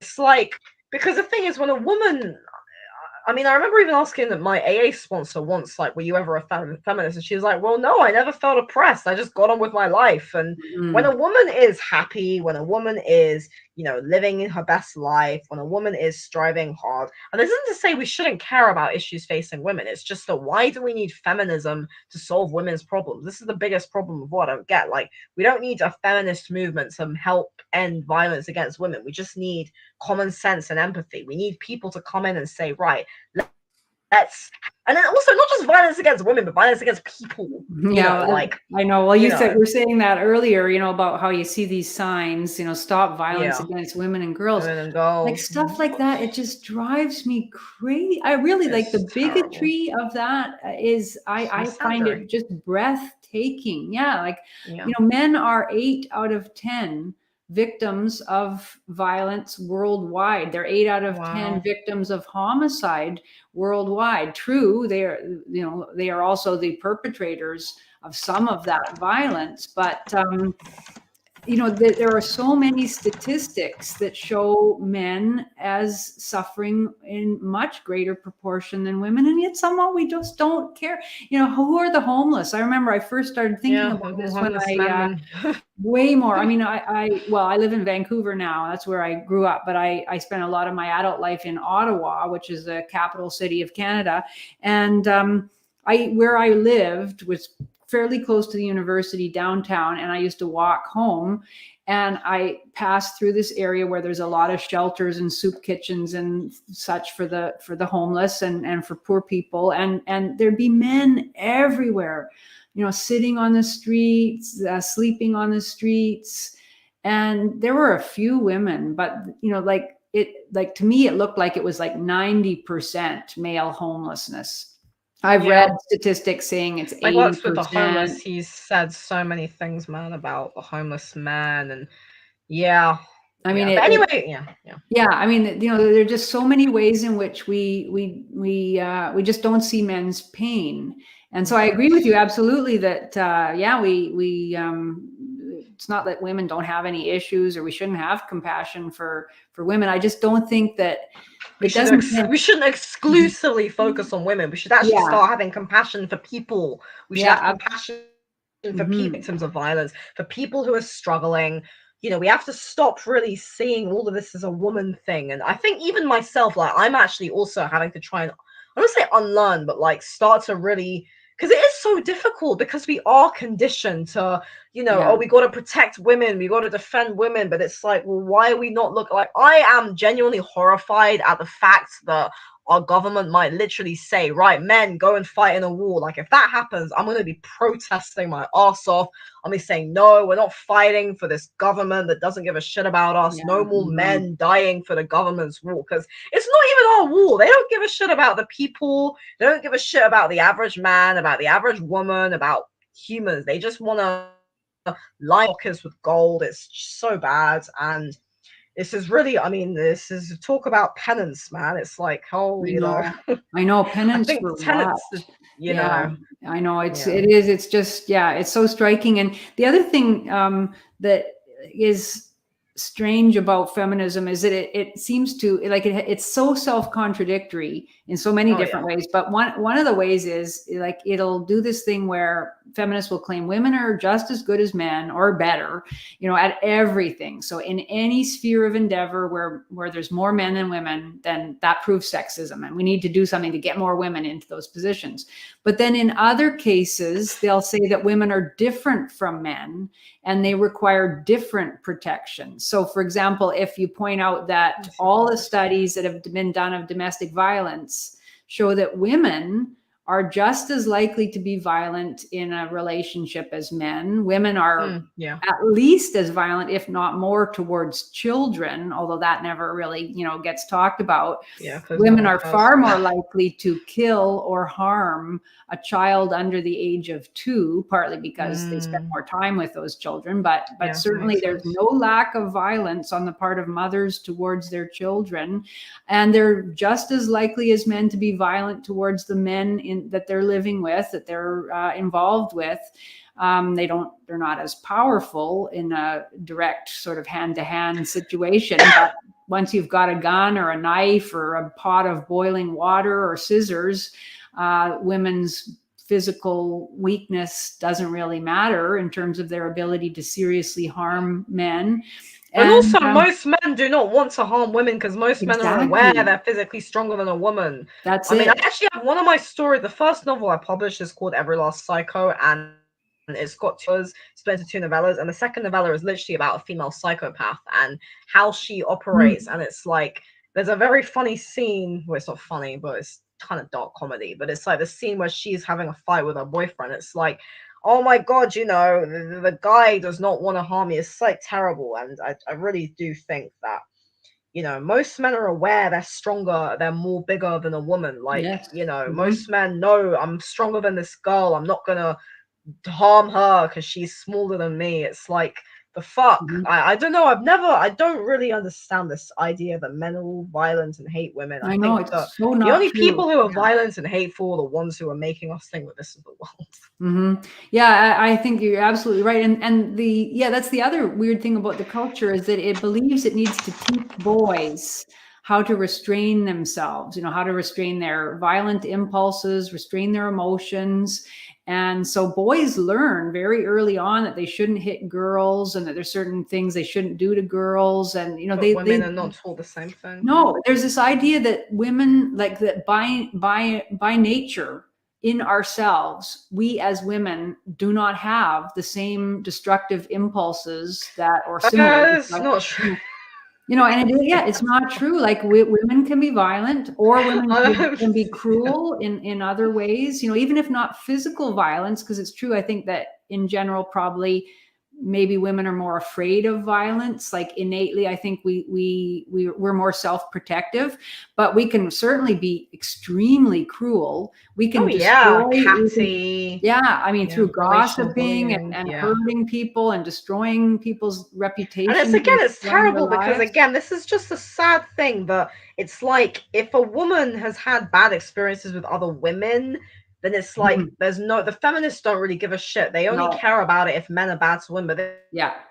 it's like, because the thing is, when a woman, I mean, I remember even asking my AA sponsor once, like, were you ever a feminist? And she was like, well, no, I never felt oppressed. I just got on with my life. And when Mm. a woman is happy, when a woman is, living her best life, when a woman is striving hard, and this isn't to say we shouldn't care about issues facing women. It's just that why do we need feminism to solve women's problems? This is the biggest problem of what I don't get. Like, we don't need a feminist movement to help end violence against women. We just need common sense and empathy. We need people to come in and say, right, let's, and then also not just violence against women, but violence against people. Yeah, Like, I know. Well, you know, were saying that earlier, about how you see these signs, stop violence yeah, against women and girls. women and Like girls. stuff like that, it just drives me crazy. I really like It's the terrible. bigotry of that is I find Standard. it just breathtaking. Yeah, like, Yeah. men are 8 out of 10 victims of violence worldwide. They're 8 out of 10 Wow. victims of homicide worldwide. True, they are also the perpetrators of some of that violence, but there are so many statistics that show men as suffering in much greater proportion than women, and yet somehow we just don't care. Who are the homeless? I remember I first started thinking Yeah, about the this when homeless I men. way more. I mean, I live in Vancouver now. That's where I grew up, but I spent a lot of my adult life in Ottawa, which is the capital city of Canada. And where I lived was fairly close to the university downtown, and I used to walk home, and I passed through this area where there's a lot of shelters and soup kitchens and such for the homeless and for poor people, and there'd be men everywhere, sitting on the streets, sleeping on the streets. And there were a few women, but, like to me, it looked like it was like 90% male homelessness. I've Yeah. read statistics saying it's My works with the homeless, 80%. he's said so many things, man, about the homeless man. And yeah. I mean, Yeah. But anyway, yeah, I mean, there are just so many ways in which we just don't see men's pain. And so I agree with you absolutely that it's not that women don't have any issues or we shouldn't have compassion for women. I just don't think that we it doesn't. shouldn't exclusively focus on women. We should actually Yeah, start having compassion for people. We should have yeah, compassion for people victims of violence, for people who are struggling. We have to stop really seeing all of this as a woman thing. And I think even myself, like, I'm actually also having to try and, I don't say unlearn, but like start to really, because it is so difficult because we are conditioned to, yeah, oh, we got to protect women, we got to defend women. But it's like, well, why are we not like, I am genuinely horrified at the fact that our government might literally say, right, men, go and fight in a war. Like, if that happens, I'm going to be protesting my ass off. I'll be saying, no, we're not fighting for this government that doesn't give a shit about us. yeah. No more Mhm. men dying for the government's war. Because it's not even our war. They don't give a shit about the people. They don't give a shit about the average man, about the average woman, about humans. They just want to line pockets with gold. It's so bad. And this is really, I mean, this is talk about penance, man. It's like, oh, I know I penance think for what? tenants, Yeah, I know yeah. it's just, yeah, it's so striking. And the other thing that is strange about feminism is that it seems to like it's so self-contradictory in so many different ways. But one of the ways is like it'll do this thing where feminists will claim women are just as good as men or better, at everything. So in any sphere of endeavor where there's more men than women, then that proves sexism, and we need to do something to get more women into those positions. But then in other cases, they'll say that women are different from men and they require different protections. So for example, if you point out that all the studies that have been done of domestic violence show that women are just as likely to be violent in a relationship as men. Women are at least as violent, if not more, towards children, although that never really, gets talked about. Women are far more likely to kill or harm a child under the age of 2, partly because they spend more time with those children, but certainly there's no lack of violence on the part of mothers towards their children. And they're just as likely as men to be violent towards the men that they're living with, that they're involved with. They're not as powerful in a direct sort of hand-to-hand situation, but once you've got a gun or a knife or a pot of boiling water or scissors, women's physical weakness doesn't really matter in terms of their ability to seriously harm men. And also, most men do not want to harm women because most men are aware they're physically stronger than a woman. That's I mean, I actually have one of my stories. The first novel I published is called Every Last Psycho, and it's got split into 2 novellas. And the second novella is literally about a female psychopath and how she operates. And it's like, there's a very funny scene. Well, it's not funny, but it's kind of dark comedy. But it's like the scene where she's having a fight with her boyfriend. It's like, oh my god, you know, the guy does not want to harm me. It's like terrible. And I really do think that, you know, most men are aware they're stronger, they're more bigger than a woman. Like, you know, most men know I'm stronger than this girl. I'm not gonna harm her because she's smaller than me. It's like, the fuck. I don't know. I don't really understand this idea that men are all violent and hate women. I know, think it's so not the only true. people who are violent and hateful are the ones who are making us think that this is the world. Yeah, I think you're absolutely right. And that's the other weird thing about the culture, is that it believes it needs to teach boys how to restrain themselves, you know, how to restrain their violent impulses, restrain their emotions. And so boys learn very early on that they shouldn't hit girls, and that there's certain things they shouldn't do to girls. And, you know, women are not taught the same thing. No, there's this idea that women, like, that by nature in ourselves, we as women do not have the same destructive impulses that, or similar. It's not true. You know, and it's not true. Like, women can be violent, or women can be cruel in other ways, you know, even if not physical violence, because it's true. I think that in general, probably maybe women are more afraid of violence. Like, innately, I think we're more self-protective, but we can certainly be extremely cruel. We can catty. I mean, through gossiping and hurting people and destroying people's reputation. And it's terrible because, again, this is just a sad thing, but it's like, if a woman has had bad experiences with other women, then it's like, the feminists don't really give a shit. They only care about it if men are bad to women, but they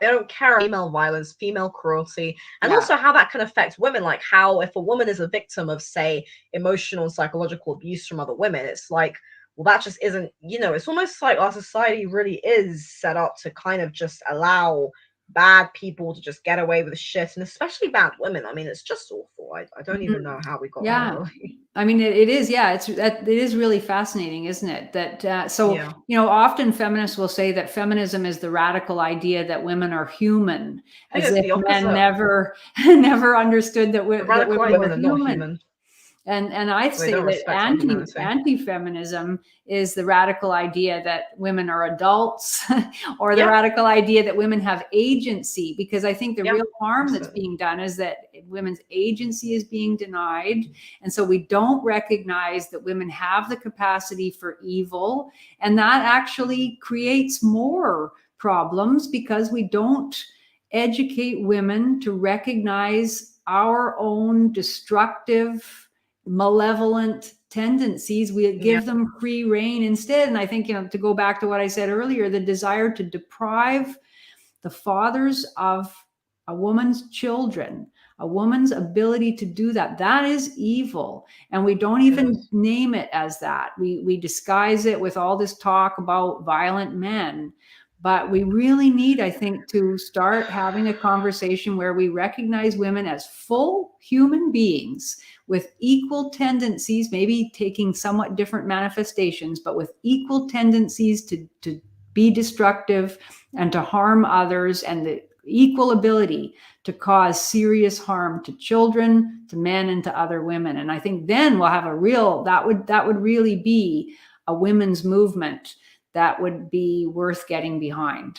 don't care about female violence, female cruelty, and also how that can affect women. Like, how if a woman is a victim of, say, emotional and psychological abuse from other women, it's like, well, that just isn't, you know, it's almost like our society really is set up to kind of just allow bad people to just get away with shit, and especially bad women. I mean, it's just awful. I don't even know how we got there, really. I mean, it is. Yeah, it is really fascinating, isn't it? That you know, often feminists will say that feminism is the radical idea that women are human, as if men never understood that women were human. And I'd say that anti-feminism is the radical idea that women are adults, or the radical idea that women have agency, because I think the real harm that's being done is that women's agency is being denied. And so we don't recognize that women have the capacity for evil. And that actually creates more problems, because we don't educate women to recognize our own destructive, malevolent tendencies. We give them free rein instead. And I think, you know, to go back to what I said earlier, the desire to deprive the fathers of a woman's children, a woman's ability to do that, that is evil. And we don't even name it as that. We disguise it with all this talk about violent men. But we really need, I think, to start having a conversation where we recognize women as full human beings with equal tendencies, maybe taking somewhat different manifestations, but with equal tendencies to be destructive and to harm others, and the equal ability to cause serious harm to children, to men, and to other women. And I think then we'll have that would really be a women's movement that would be worth getting behind.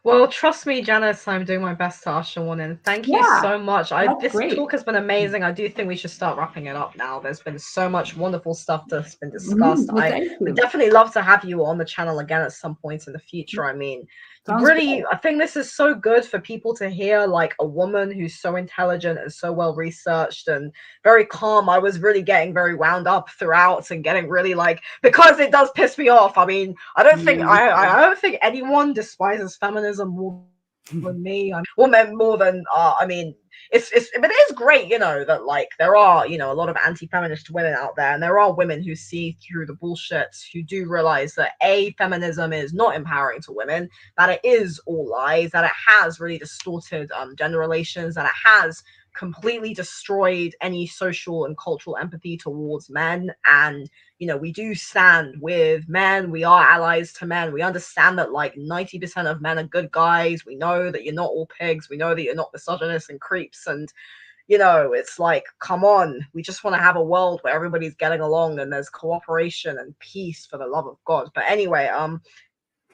Well, trust me, Janice, I'm doing my best to usher one in. Thank you Yeah, so much. that's This great. talk has been amazing. I do think we should start wrapping it up now. There's been so much wonderful stuff that's been discussed. Well, I thank would you. definitely love to have you on the channel again at some point in the future. I mean, Sounds really, good. I think this is so good for people to hear, like a woman who's so intelligent and so well researched and very calm. I was really getting very wound up throughout and getting really like, because it does piss me off. I mean, I don't think Mm. I don't think anyone despises feminism more than me. I'm woman more than I mean, it's but it is great, that like there are, a lot of anti-feminist women out there, and there are women who see through the bullshit, who do realize that feminism is not empowering to women, that it is all lies, that it has really distorted gender relations, that it has completely destroyed any social and cultural empathy towards men. And we do stand with men. We are allies to men. We understand that like 90% of men are good guys. We know that you're not all pigs. We know that you're not misogynists and creeps. And it's like, come on, we just want to have a world where everybody's getting along and there's cooperation and peace, for the love of God. But anyway,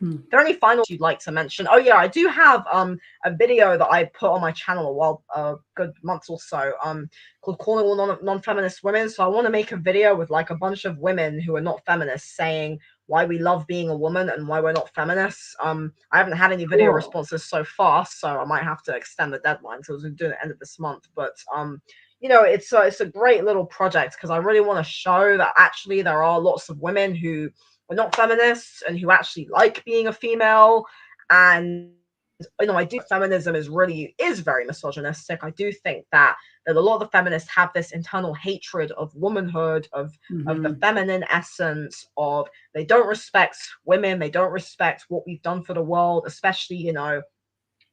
Hmm. there any final you'd like to mention? Oh yeah, I do have a video that I put on my channel a good month or so called "Calling All Non-Feminist Women." So I want to make a video with like a bunch of women who are not feminists saying why we love being a woman and why we're not feminists. I haven't had any video Cool. responses so far, so I might have to extend the deadline. So I was doing it at the end of this month, but it's a great little project because I really want to show that actually there are lots of women who are not feminists and who actually like being a female. And I do feminism is very misogynistic. I do think that a lot of the feminists have this internal hatred of womanhood, of the Hmm. feminine essence, of they don't respect women, they don't respect what we've done for the world, especially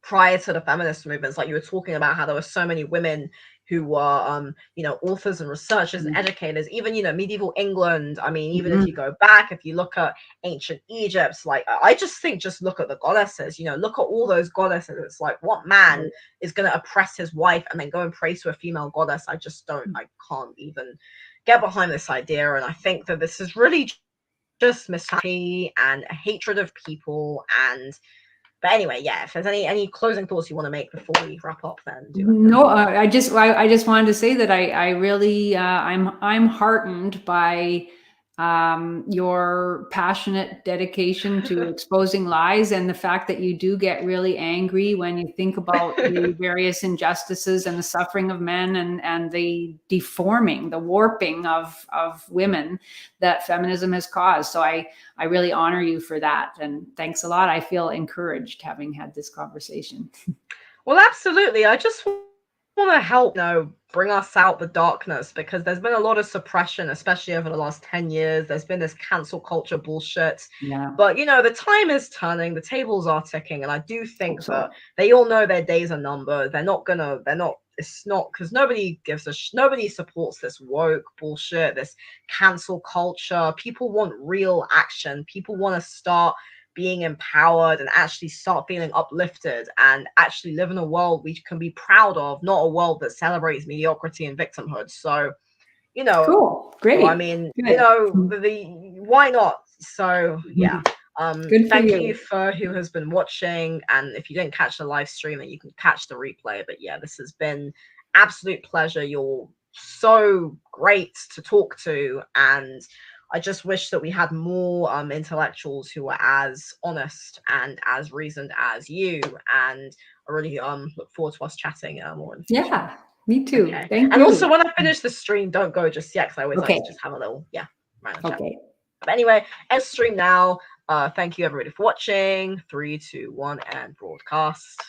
prior to the feminist movements. Like you were talking about how there were so many women who were authors and researchers and educators, even medieval England. I mean, even if you go back, if you look at ancient Egypt, like I just think, just look at the goddesses, look at all those goddesses. It's like, what man is going to oppress his wife and then go and pray to a female goddess? I can't even get behind this idea. And I think that this is really just misogyny and a hatred of people. And but anyway, yeah, if there's any closing thoughts you want to make before we wrap up, then do let me know. No, I just wanted to say that I really I'm heartened by your passionate dedication to exposing lies, and the fact that you do get really angry when you think about the various injustices and the suffering of men, and the deforming, the warping of women that feminism has caused. So I really honor you for that, and thanks a lot. I feel encouraged having had this conversation. Well, absolutely. I just want to help, bring us out the darkness, because there's been a lot of suppression, especially over the last 10 years. There's been this cancel culture bullshit. Yeah, But, the time is turning, the tables are ticking. And I do hope think that so. they all know their days are numbered. It's not, because nobody supports this woke bullshit, this cancel culture. People want real action. People want to start being empowered and actually start feeling uplifted and actually live in a world we can be proud of, not a world that celebrates mediocrity and victimhood. So, Cool. I Great. mean, Good. the why not? So yeah. Good for Thank you you. for who has been watching, and if you didn't catch the live stream, then you can catch the replay. But yeah, this has been absolute pleasure. You're so great to talk to, and I just wish that we had more intellectuals who were as honest and as reasoned as you. And I really look forward to us chatting more in the future. Yeah, me too. Okay. Thank And also, you. when I finish the stream, don't go just yet, because I always like Okay. to just have a little, random chat. Okay. But anyway, end stream now. Thank you everybody for watching. 3, 2, 1, and broadcast.